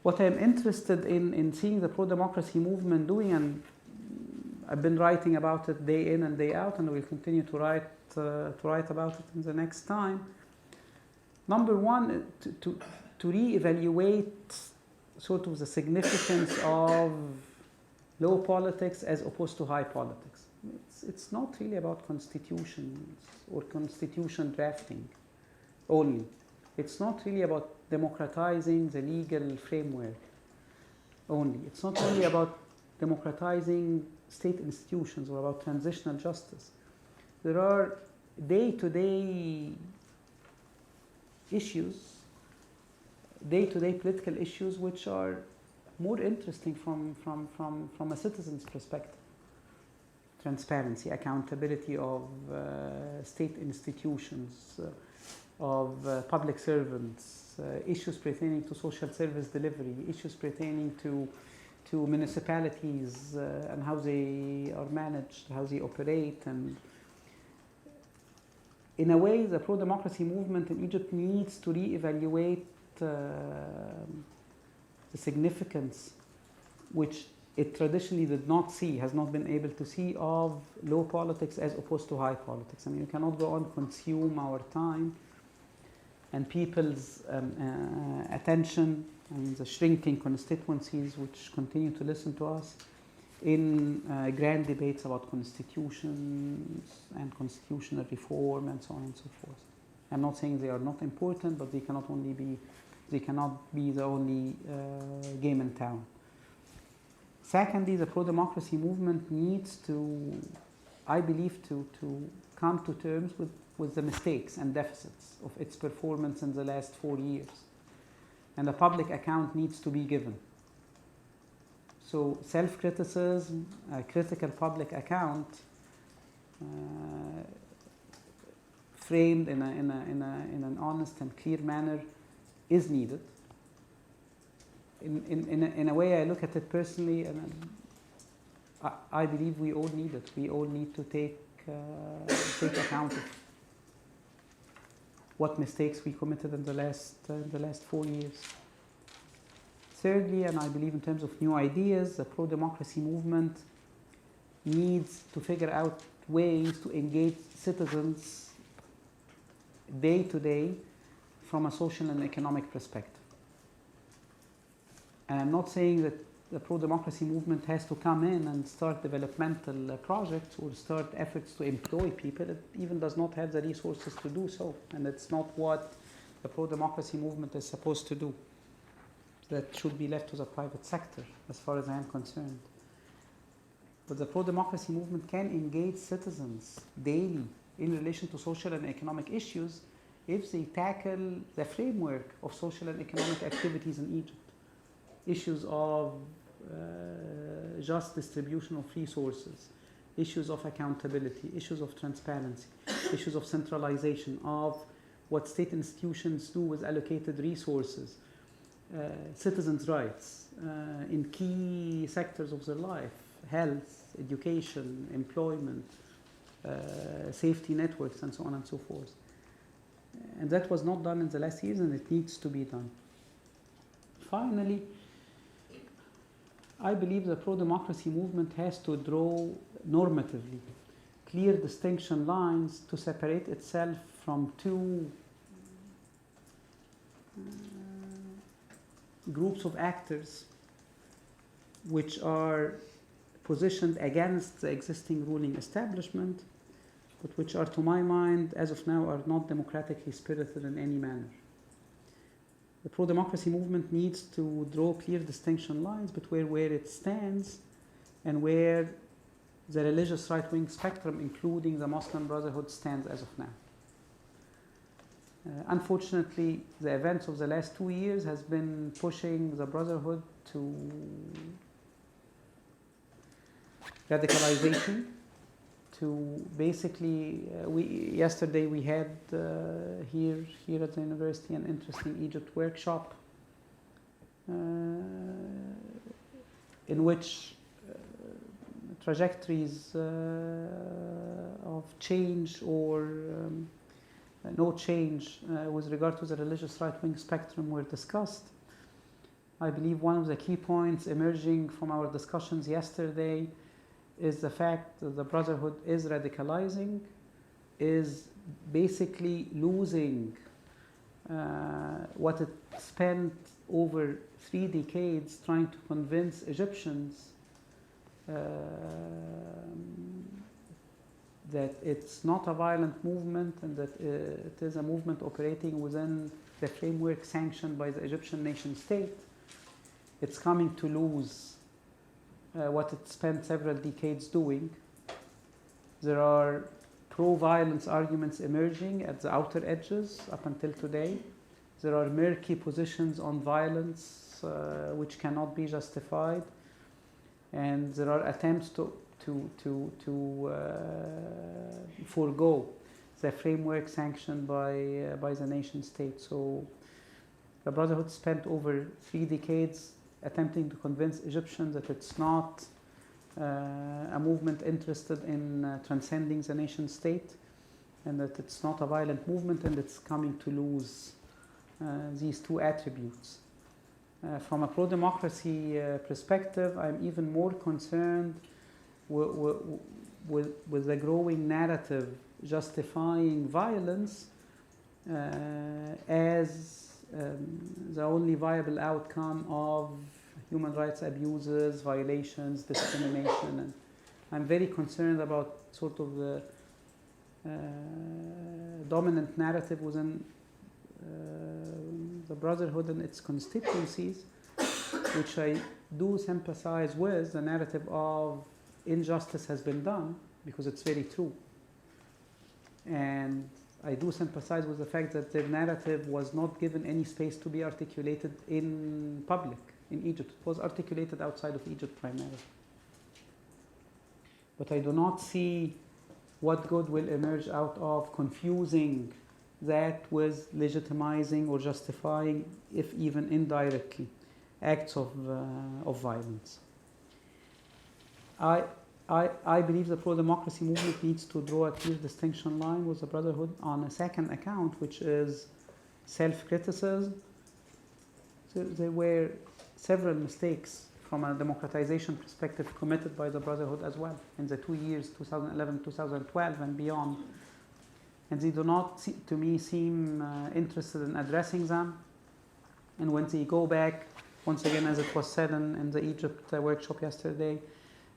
What I'm interested in seeing the pro-democracy movement doing, and I've been writing about it day in and day out, and will continue to write about it in the next time. Number one, to reevaluate sort of the significance of low politics as opposed to high politics. It's not really about constitutions or constitution drafting only. It's not really about democratizing the legal framework only. It's not only about democratizing state institutions or about transitional justice. There are day-to-day issues, day-to-day political issues, which are more interesting from a citizen's perspective. Transparency, accountability of state institutions, of public servants, issues pertaining to social service delivery, issues pertaining to municipalities and how they are managed, how they operate. And in a way, the pro-democracy movement in Egypt needs to reevaluate the significance, which it traditionally did not see, has not been able to see, of low politics as opposed to high politics. I mean, you cannot go on consume our time and people's attention and the shrinking constituencies which continue to listen to us in grand debates about constitutions and constitutional reform and so on and so forth. I'm not saying they are not important, but they cannot be the only game in town. Secondly, the pro-democracy movement needs to, I believe, to come to terms with the mistakes and deficits of its performance in the last 4 years. And a public account needs to be given. So self-criticism, a critical public account, framed in an honest and clear manner, is needed. In a way, I look at it personally, and I believe we all need it. We all need to take account of what mistakes we committed in the last 4 years. Thirdly, and I believe in terms of new ideas, the pro-democracy movement needs to figure out ways to engage citizens day to day from a social and economic perspective. And I'm not saying that the pro-democracy movement has to come in and start developmental projects or start efforts to employ people. It even does not have the resources to do so, and it's not what the pro-democracy movement is supposed to do. That should be left to the private sector, as far as I am concerned. But the pro-democracy movement can engage citizens daily in relation to social and economic issues if they tackle the framework of social and economic activities in Egypt. Issues of just distribution of resources, issues of accountability, issues of transparency, issues of centralization, of what state institutions do with allocated resources, citizens' rights in key sectors of their life, health, education, employment, safety networks, and so on and so forth. And that was not done in the last years, and it needs to be done. Finally, I believe the pro-democracy movement has to draw normatively clear distinction lines to separate itself from two groups of actors which are positioned against the existing ruling establishment, but which are, to my mind, as of now, are not democratically spirited in any manner. The pro-democracy movement needs to draw clear distinction lines between where it stands and where the religious right-wing spectrum, including the Muslim Brotherhood, stands as of now. Unfortunately, the events of the last 2 years has been pushing the Brotherhood to radicalization, to basically, yesterday we had here at the university an interesting Egypt workshop in which trajectories of change or no change with regard to the religious right-wing spectrum were discussed. I believe one of the key points emerging from our discussions yesterday is the fact that the Brotherhood is radicalizing, is basically losing what it spent over 3 decades trying to convince Egyptians that it's not a violent movement and that it is a movement operating within the framework sanctioned by the Egyptian nation state. It's coming to lose what it spent several decades doing. There are pro-violence arguments emerging at the outer edges up until today. There are murky positions on violence which cannot be justified, and there are attempts to forego the framework sanctioned by the nation state. So the Brotherhood spent over 3 decades attempting to convince Egyptians that it's not a movement interested in transcending the nation state, and that it's not a violent movement, and it's coming to lose these 2 attributes. From a pro-democracy perspective, I'm even more concerned with the growing narrative justifying violence as the only viable outcome of human rights abuses, violations, discrimination. And I'm very concerned about sort of the dominant narrative within the Brotherhood and its constituencies, which I do sympathize with, the narrative of injustice has been done, because it's very true. And I do sympathize with the fact that the narrative was not given any space to be articulated in public in Egypt. It was articulated outside of Egypt primarily. But I do not see what good will emerge out of confusing that with legitimizing or justifying, if even indirectly, acts of violence. I believe the pro-democracy movement needs to draw a clear distinction line with the Brotherhood on a second account, which is self-criticism. There were several mistakes from a democratization perspective committed by the Brotherhood as well in the 2 years, 2011, 2012 and beyond. And they do not, to me, seem interested in addressing them. And when they go back once again, as it was said in the Egypt workshop yesterday,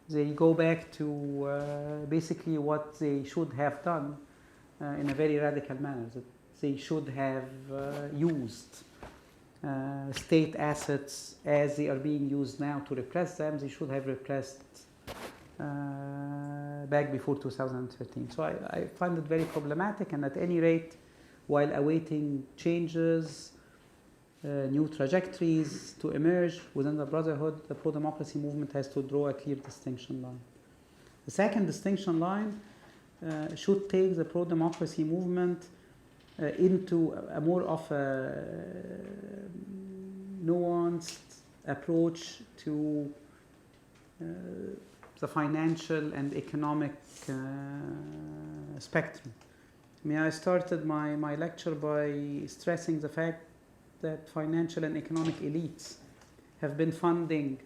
they go back to basically what they should have done in a very radical manner. That they should have used state assets as they are being used now to repress them. They should have repressed back before 2013. So I find it very problematic, and at any rate, while awaiting changes, new trajectories to emerge within the Brotherhood, the pro-democracy movement has to draw a clear distinction line. The second distinction line should take the pro-democracy movement into a more of a nuanced approach to the financial and economic spectrum. I mean, I started my lecture by stressing the fact that financial and economic elites have been funding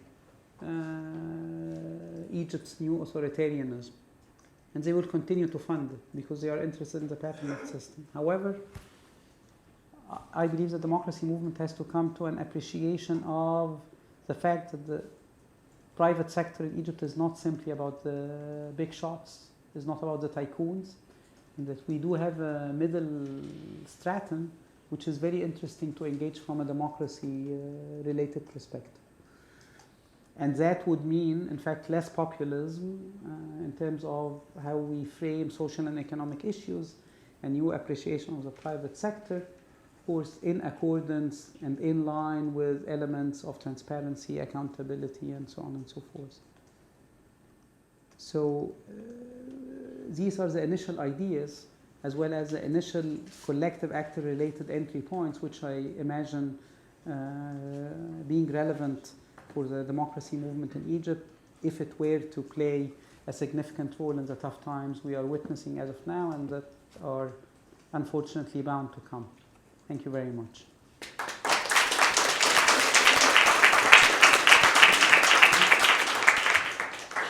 Egypt's new authoritarianism, and they will continue to fund it because they are interested in the patronage system. However, I believe the democracy movement has to come to an appreciation of the fact that the private sector in Egypt is not simply about the big shots, is not about the tycoons, and that we do have a middle stratum which is very interesting to engage from a democracy-related perspective. And that would mean, in fact, less populism in terms of how we frame social and economic issues, and new appreciation of the private sector, of course, in accordance and in line with elements of transparency, accountability, and so on and so forth. So these are the initial ideas, as well as the initial collective actor-related entry points, which I imagine being relevant for the democracy movement in Egypt, if it were to play a significant role in the tough times we are witnessing as of now, and that are unfortunately bound to come. Thank you very much.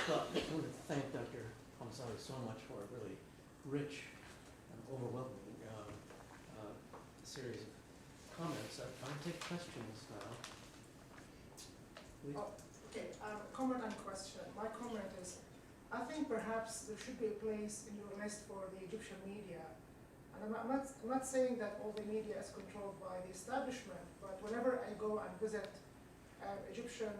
Well, I want to thank Dr. Hamzawy so much for a really rich and overwhelming series of comments. I'll take questions now. Please. Oh, okay, comment and question. My comment is, I think perhaps there should be a place in your list for the Egyptian media. And I'm not saying that all the media is controlled by the establishment, but whenever I go and visit Egyptian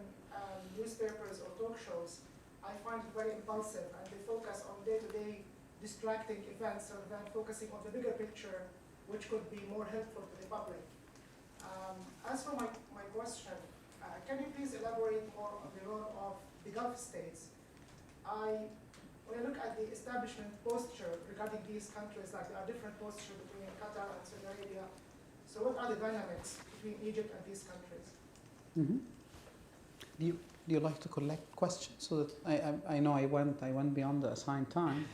newspapers or talk shows, I find it very impulsive, and they focus on day-to-day distracting events rather than focusing on the bigger picture, which could be more helpful to the public. As for my question, can you please elaborate more on the role of the Gulf states? When I look at the establishment posture regarding these countries, like there are different postures between Qatar and Saudi Arabia. So what are the dynamics between Egypt and these countries? Mm-hmm. Do you like to collect questions so that I know I went beyond the assigned time,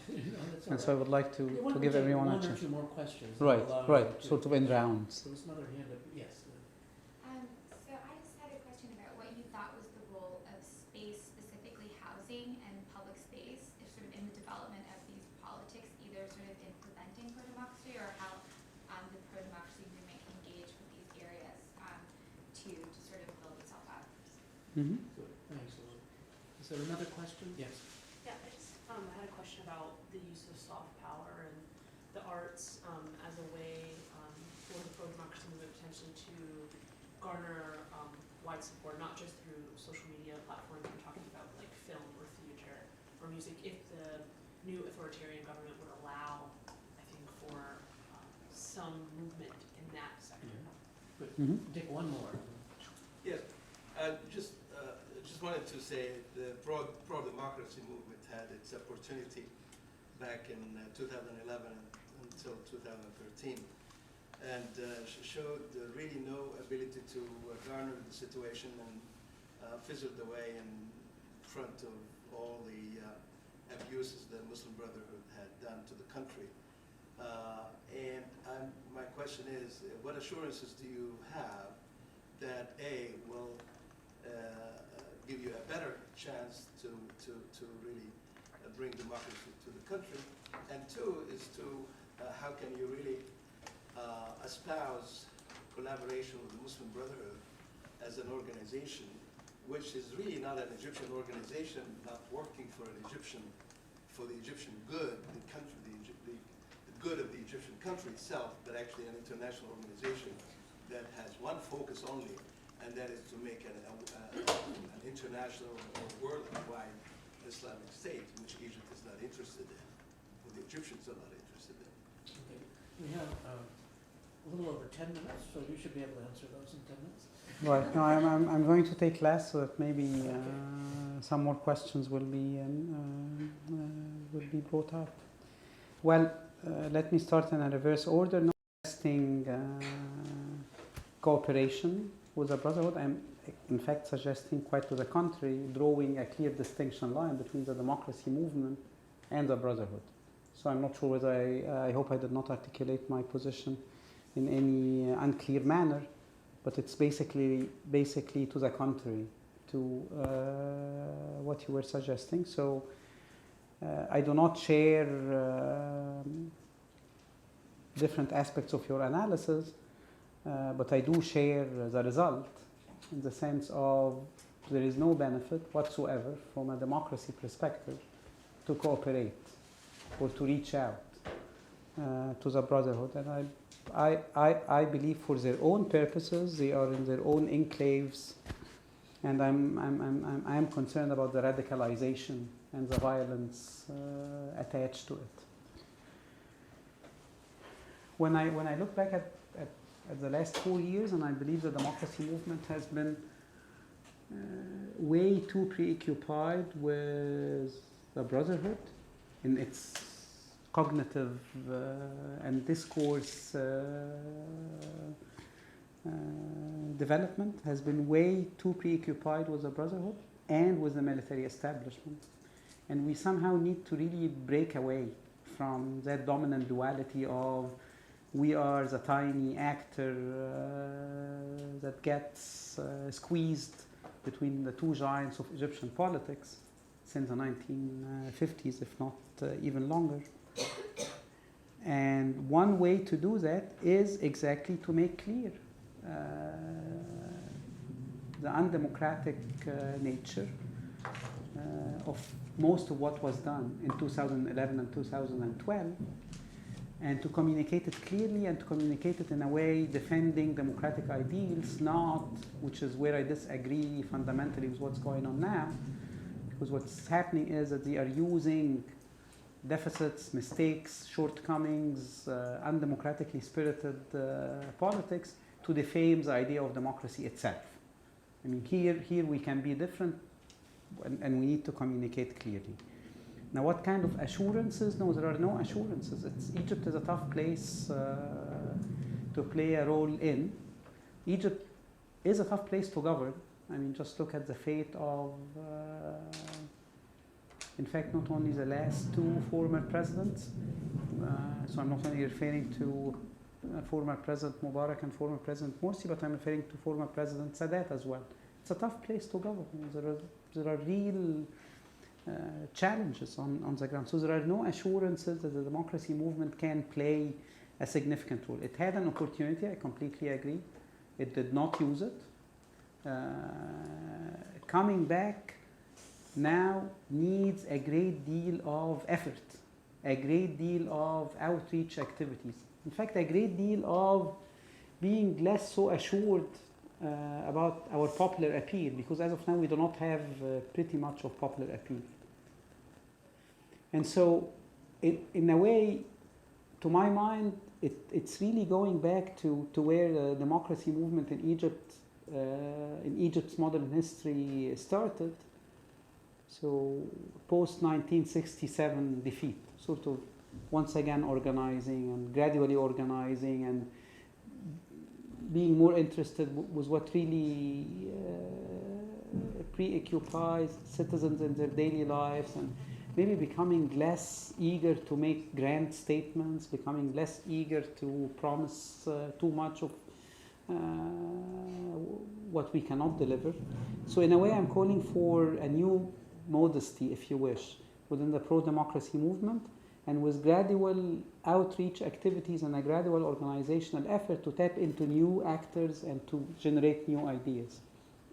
and so I would like to give everyone a chance. One or two more questions. Right, sort of in rounds. There was another hand up. Yes. So I just had a question about what you thought was the role of space, specifically housing and public space, sort of in the development of these politics, either sort of in preventing pro-democracy or how the pro-democracy movement can engage with these areas to sort of build itself up. Mm-hmm. Good. Thanks, Lou. Is there another question? Yes. Yeah, I just had a question about the use of soft power and the arts as a way for the pro-democracy movement potentially to garner wide support, not just through social media platforms we're talking about, like film or theater or music, if the new authoritarian government would allow, I think, for some movement in that sector. Yeah. Good. Mm-hmm. Take one more. Yes, just wanted to say the pro-democracy movement had its opportunity back in 2011 until 2013, and showed really no ability to garner the situation and fizzled away in front of all the abuses that Muslim Brotherhood had done to the country. And my question is, what assurances do you have that A, will give you a better chance to really bring democracy to the country, and two is to how can you really espouse collaboration with the Muslim Brotherhood as an organization, which is really not an Egyptian organization, not working for the Egyptian good, the country, the good of the Egyptian country itself, but actually an international organization that has one focus only, and that is to make an international or worldwide Islamic state, which Egypt is not interested in, or the Egyptians are not interested in. Okay. We have a little over 10 minutes, so you should be able to answer those in 10 minutes. Right. No, I'm going to take less, so that maybe some more questions will be brought up. Well, let me start in a reverse order. Not suggesting cooperation with the Brotherhood. I'm in fact suggesting, quite to the contrary, drawing a clear distinction line between the democracy movement and the Brotherhood. So I'm not sure whether I hope I did not articulate my position in any unclear manner, but it's basically to the contrary to what you were suggesting. So I do not share different aspects of your analysis, but I do share the result, in the sense of there is no benefit whatsoever from a democracy perspective to cooperate or to reach out to the Brotherhood. And I believe for their own purposes, they are in their own enclaves, and I am concerned about the radicalization and the violence attached to it. When I look back at the last 4 years, and I believe the democracy movement has been way too preoccupied with the Brotherhood in its cognitive and discourse development, has been way too preoccupied with the Brotherhood and with the military establishment. And we somehow need to really break away from that dominant duality of we are the tiny actor that gets squeezed between the two giants of Egyptian politics since the 1950s, if not even longer. And one way to do that is exactly to make clear the undemocratic nature of most of what was done in 2011 and 2012, and to communicate it clearly and to communicate it in a way defending democratic ideals, not, which is where I disagree fundamentally with what's going on now, because what's happening is that they are using deficits, mistakes, shortcomings, undemocratically spirited politics to defame the idea of democracy itself. I mean, here we can be different, and we need to communicate clearly. Now, what kind of assurances? No, there are no assurances. Egypt is a tough place to play a role in. Egypt is a tough place to govern. I mean, just look at the fate of, in fact, not only the last two former presidents, so I'm not only referring to former President Mubarak and former President Morsi, but I'm referring to former President Sadat as well. It's a tough place to govern. There are real challenges on the ground. So there are no assurances that the democracy movement can play a significant role. It had an opportunity, I completely agree. It did not use it. Coming back now needs a great deal of effort, a great deal of outreach activities. In fact, a great deal of being less so assured about our popular appeal, because as of now we do not have pretty much of popular appeal. And so, in a way, to my mind, it's really going back to where the democracy movement in Egypt, in Egypt's modern history started. So, post-1967 defeat, sort of once again organizing and gradually organizing and being more interested with what really preoccupies citizens in their daily lives, and maybe becoming less eager to make grand statements, becoming less eager to promise too much of what we cannot deliver. So in a way, I'm calling for a new modesty, if you wish, within the pro-democracy movement, and with gradual outreach activities and a gradual organizational effort to tap into new actors and to generate new ideas.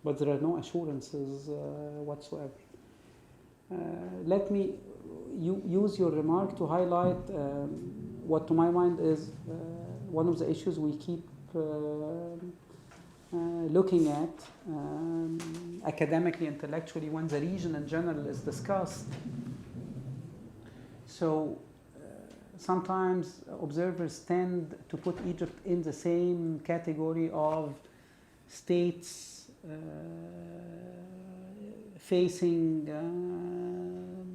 But there are no assurances whatsoever. Let me use your remark to highlight what to my mind is one of the issues we keep looking at academically, intellectually, when the region in general is discussed. So sometimes observers tend to put Egypt in the same category of states facing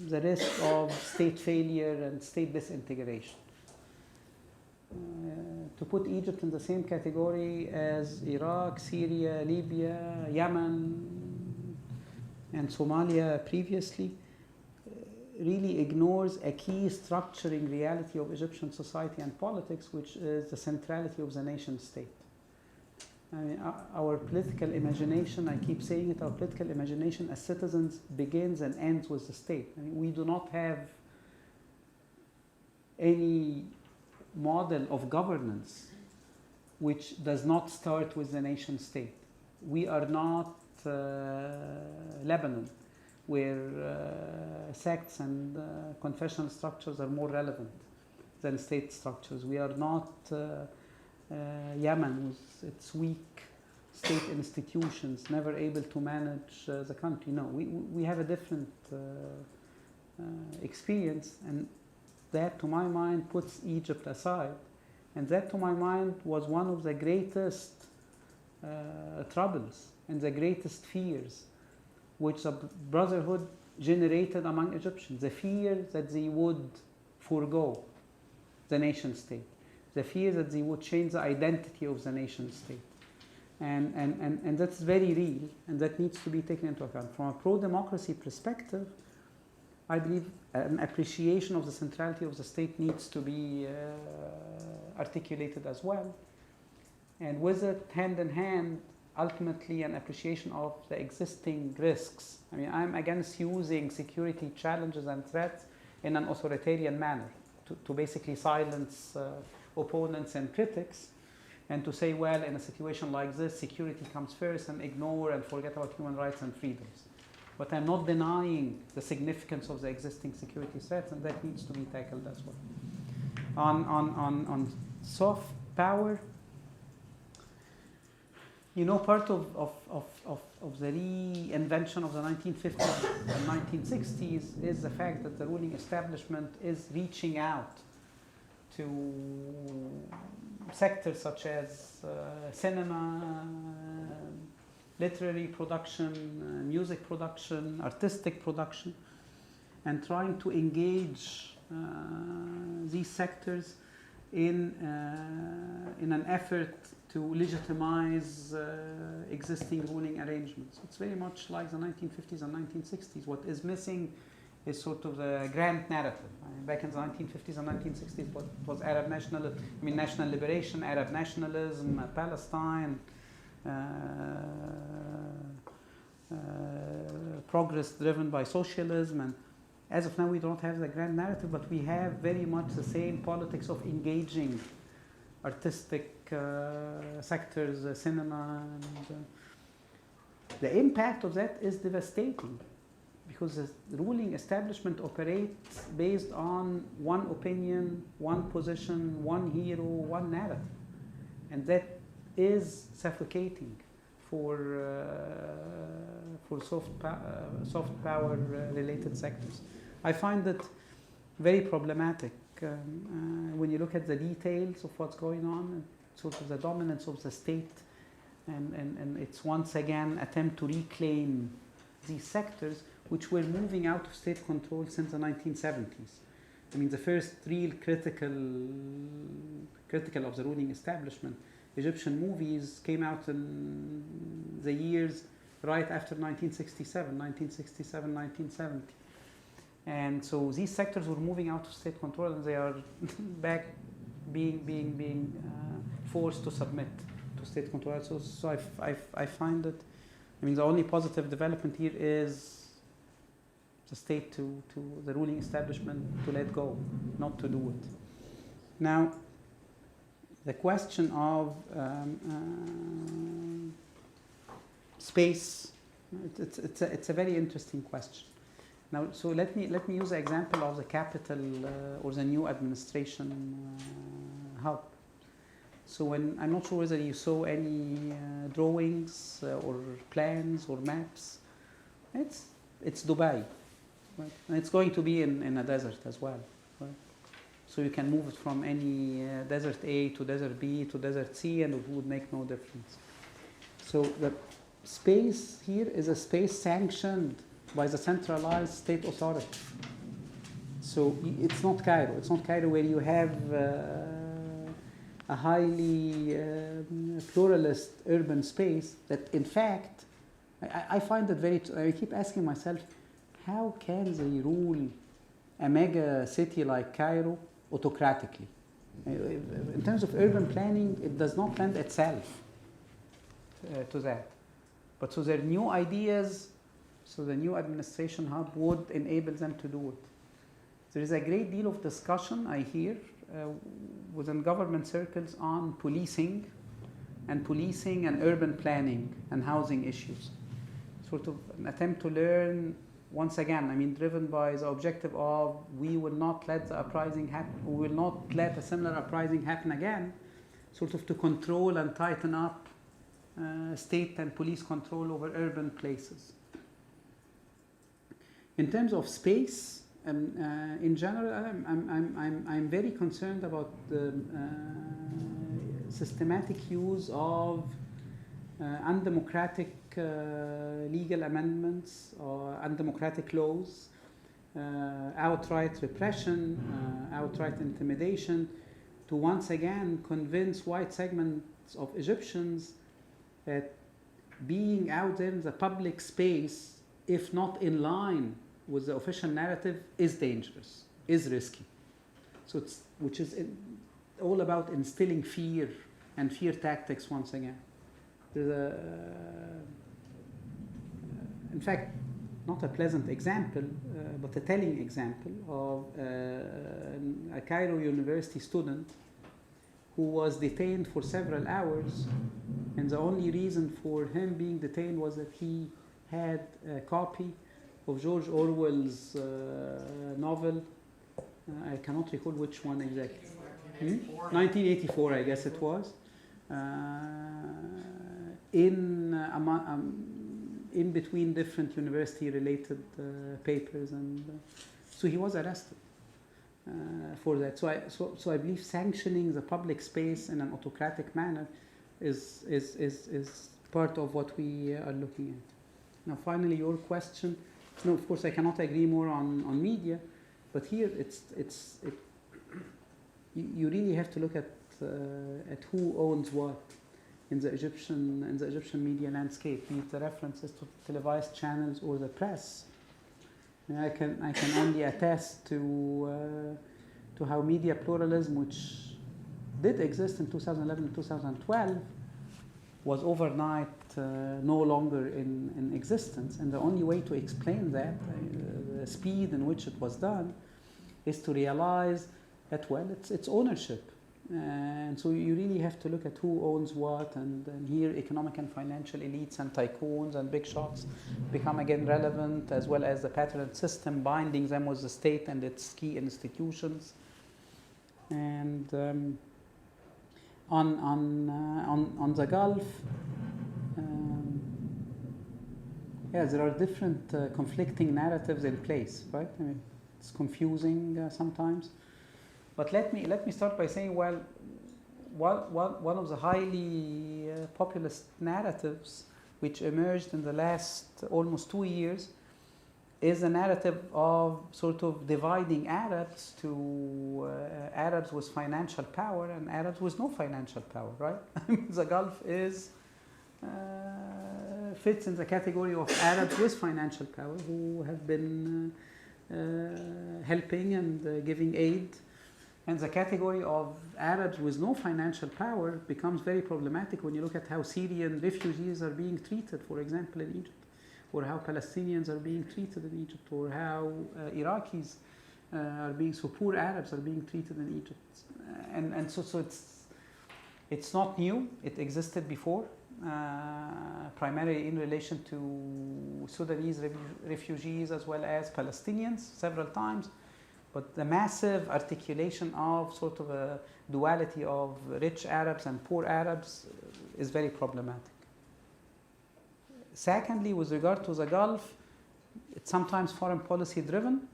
the risk of state failure and state disintegration. To put Egypt in the same category as Iraq, Syria, Libya, Yemen, and Somalia previously really ignores a key structuring reality of Egyptian society and politics, which is the centrality of the nation state. I mean, our political imagination, I keep saying it, our political imagination as citizens begins and ends with the state. I mean, we do not have any model of governance which does not start with the nation state. We are not Lebanon, where sects and confessional structures are more relevant than state structures. We are not Yemen with its weak state institutions, never able to manage the country. No, we have a different experience, and that, to my mind, puts Egypt aside. And that, to my mind, was one of the greatest troubles and the greatest fears which the Brotherhood generated among Egyptians. The fear that they would forego the nation state, the fear that they would change the identity of the nation state. And that's very real, and that needs to be taken into account. From a pro-democracy perspective, I believe an appreciation of the centrality of the state needs to be articulated as well. And with it, hand in hand, ultimately an appreciation of the existing risks. I mean, I'm against using security challenges and threats in an authoritarian manner to basically silence opponents and critics, and to say, well, in a situation like this, security comes first, and ignore and forget about human rights and freedoms. But I'm not denying the significance of the existing security threats, and that needs to be tackled as well. On soft power, you know, part of the reinvention of the 1950s and 1960s is the fact that the ruling establishment is reaching out to sectors such as cinema, literary production, music production, artistic production, and trying to engage these sectors in an effort to legitimize existing ruling arrangements. It's very much like the 1950s and 1960s. What is missing is sort of the grand narrative. Back in the 1950s and 1960s, what was Arab national liberation, Arab nationalism, Palestine, progress driven by socialism. And as of now, we don't have the grand narrative, but we have very much the same politics of engaging artistic sectors, cinema. And, the impact of that is devastating, because the ruling establishment operates based on one opinion, one position, one hero, one narrative. And is suffocating for soft power related sectors. I find it very problematic when you look at the details of what's going on, and sort of the dominance of the state, and it's once again attempt to reclaim these sectors which were moving out of state control since the 1970s. I mean, the first real critical of the ruling establishment Egyptian movies came out in the years right after 1967, 1970. And so these sectors were moving out of state control, and they are back being forced to submit to state control. So I find that, I mean, the only positive development here is the state to the ruling establishment to let go, not to do it. Now, the question of space, it's a very interesting question. Now, so let me use the example of the capital or the new administration hub. So when, I'm not sure whether you saw any drawings or plans or maps. It's Dubai, right? And it's going to be in a desert as well, right? So you can move it from any desert A to desert B to desert C, and it would make no difference. So the space here is a space sanctioned by the centralized state authority. So it's not Cairo. It's not Cairo where you have a highly pluralist urban space that, in fact, I find it very, I keep asking myself, how can they rule a mega city like Cairo autocratically? In terms of urban planning, it does not lend itself to that. But so their new ideas, so the new administration hub would enable them to do it. There is a great deal of discussion, I hear, within government circles on policing and urban planning and housing issues. Sort of an attempt to learn, once again, I mean, driven by the objective of we will not let the uprising happen, we will not let a similar uprising happen again, sort of to control and tighten up state and police control over urban places. In terms of space, in general, I'm very concerned about the systematic use of undemocratic legal amendments or undemocratic laws, outright repression, outright intimidation, to once again convince wide segments of Egyptians that being out there in the public space, if not in line with the official narrative, is dangerous, is risky. So which is all about instilling fear and fear tactics once again. There's in fact, not a pleasant example, but a telling example of a Cairo University student who was detained for several hours, and the only reason for him being detained was that he had a copy of George Orwell's novel. I cannot recall which one exactly. 1984, I guess it was. In between different university-related papers, and so he was arrested for that. So I believe sanctioning the public space in an autocratic manner is part of what we are looking at. Now, finally, your question. No, of course, I cannot agree more on media, but here you really have to look at who owns what in the Egyptian media landscape, be it the references to televised channels or the press. And I can only attest to how media pluralism, which did exist in 2011 and 2012, was overnight no longer in existence. And the only way to explain that, the speed in which it was done, is to realize that, well, it's ownership. And so you really have to look at who owns what, and here economic and financial elites and tycoons and big shots become again relevant, as well as the patronage system binding them with the state and its key institutions. And on the Gulf, there are different conflicting narratives in place, right? I mean, it's confusing sometimes. But let me start by saying, well, one of the highly populist narratives which emerged in the last almost 2 years is a narrative of sort of dividing Arabs to Arabs with financial power and Arabs with no financial power, right? The Gulf fits in the category of Arabs with financial power who have been helping and giving aid. And the category of Arabs with no financial power becomes very problematic when you look at how Syrian refugees are being treated, for example, in Egypt, or how Palestinians are being treated in Egypt, or how Iraqis are being, so poor Arabs are being treated in Egypt. And so it's not new, it existed before, primarily in relation to Sudanese refugees as well as Palestinians several times. But the massive articulation of sort of a duality of rich Arabs and poor Arabs is very problematic. Secondly, with regard to the Gulf, it's sometimes foreign policy driven.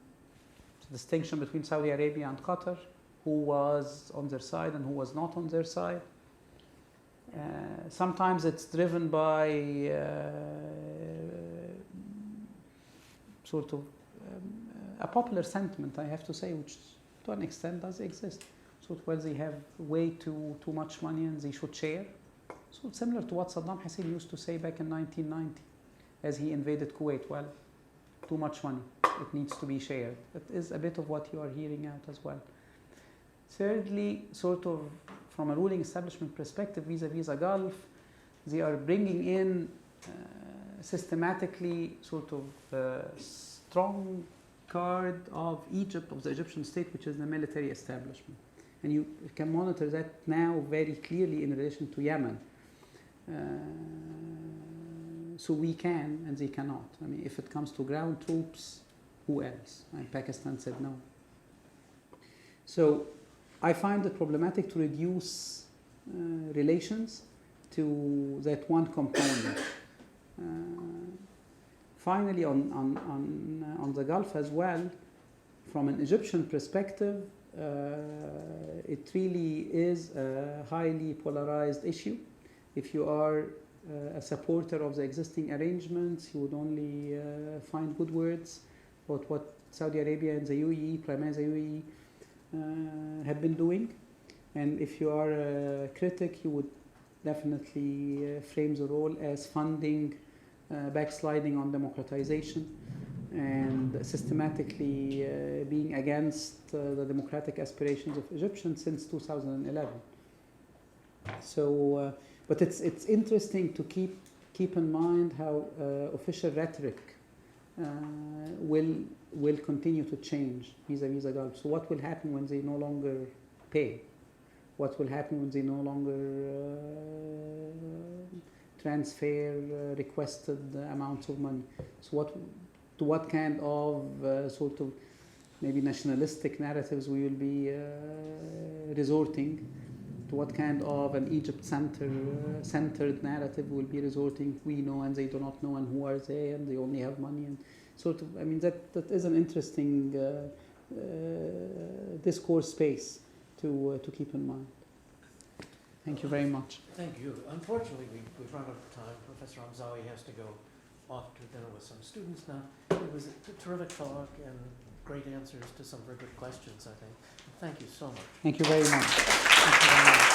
It's a distinction between Saudi Arabia and Qatar, who was on their side and who was not on their side. Sometimes it's driven by sort of a popular sentiment, I have to say, which to an extent does exist. So well, they have way too much money and they should share. So it's similar to what Saddam Hussein used to say back in 1990 as he invaded Kuwait. Well, too much money, it needs to be shared. That is a bit of what you are hearing out as well. Thirdly, sort of from a ruling establishment perspective vis-a-vis the Gulf, they are bringing in systematically sort of strong card of Egypt, of the Egyptian state, which is the military establishment. And you can monitor that now very clearly in relation to Yemen. So we can and they cannot. I mean, if it comes to ground troops, who else? And Pakistan said no. So I find it problematic to reduce relations to that one component. Finally, on the Gulf as well, from an Egyptian perspective, it really is a highly polarized issue. If you are a supporter of the existing arrangements, you would only find good words about what Saudi Arabia and the UAE, primarily the UAE, have been doing. And if you are a critic, you would definitely frame the role as funding backsliding on democratization and systematically being against the democratic aspirations of Egyptians since 2011. So, but it's interesting to keep in mind how official rhetoric will continue to change vis-a-vis the Gulf. So what will happen when they no longer pay? What will happen when they no longer transfer requested amounts of money? So to what kind of sort of maybe nationalistic narratives we will be resorting? To what kind of an Egypt-centered narrative will be resorting? We know and they do not know, and who are they, and they only have money, and sort of. I mean, that is an interesting discourse space to keep in mind. Thank you very much. Thank you. Unfortunately, we've run out of time. Professor Hamzawy has to go off to dinner with some students now. It was a terrific talk and great answers to some very good questions, I think. Thank you so much. Thank you very much. Thank you very much.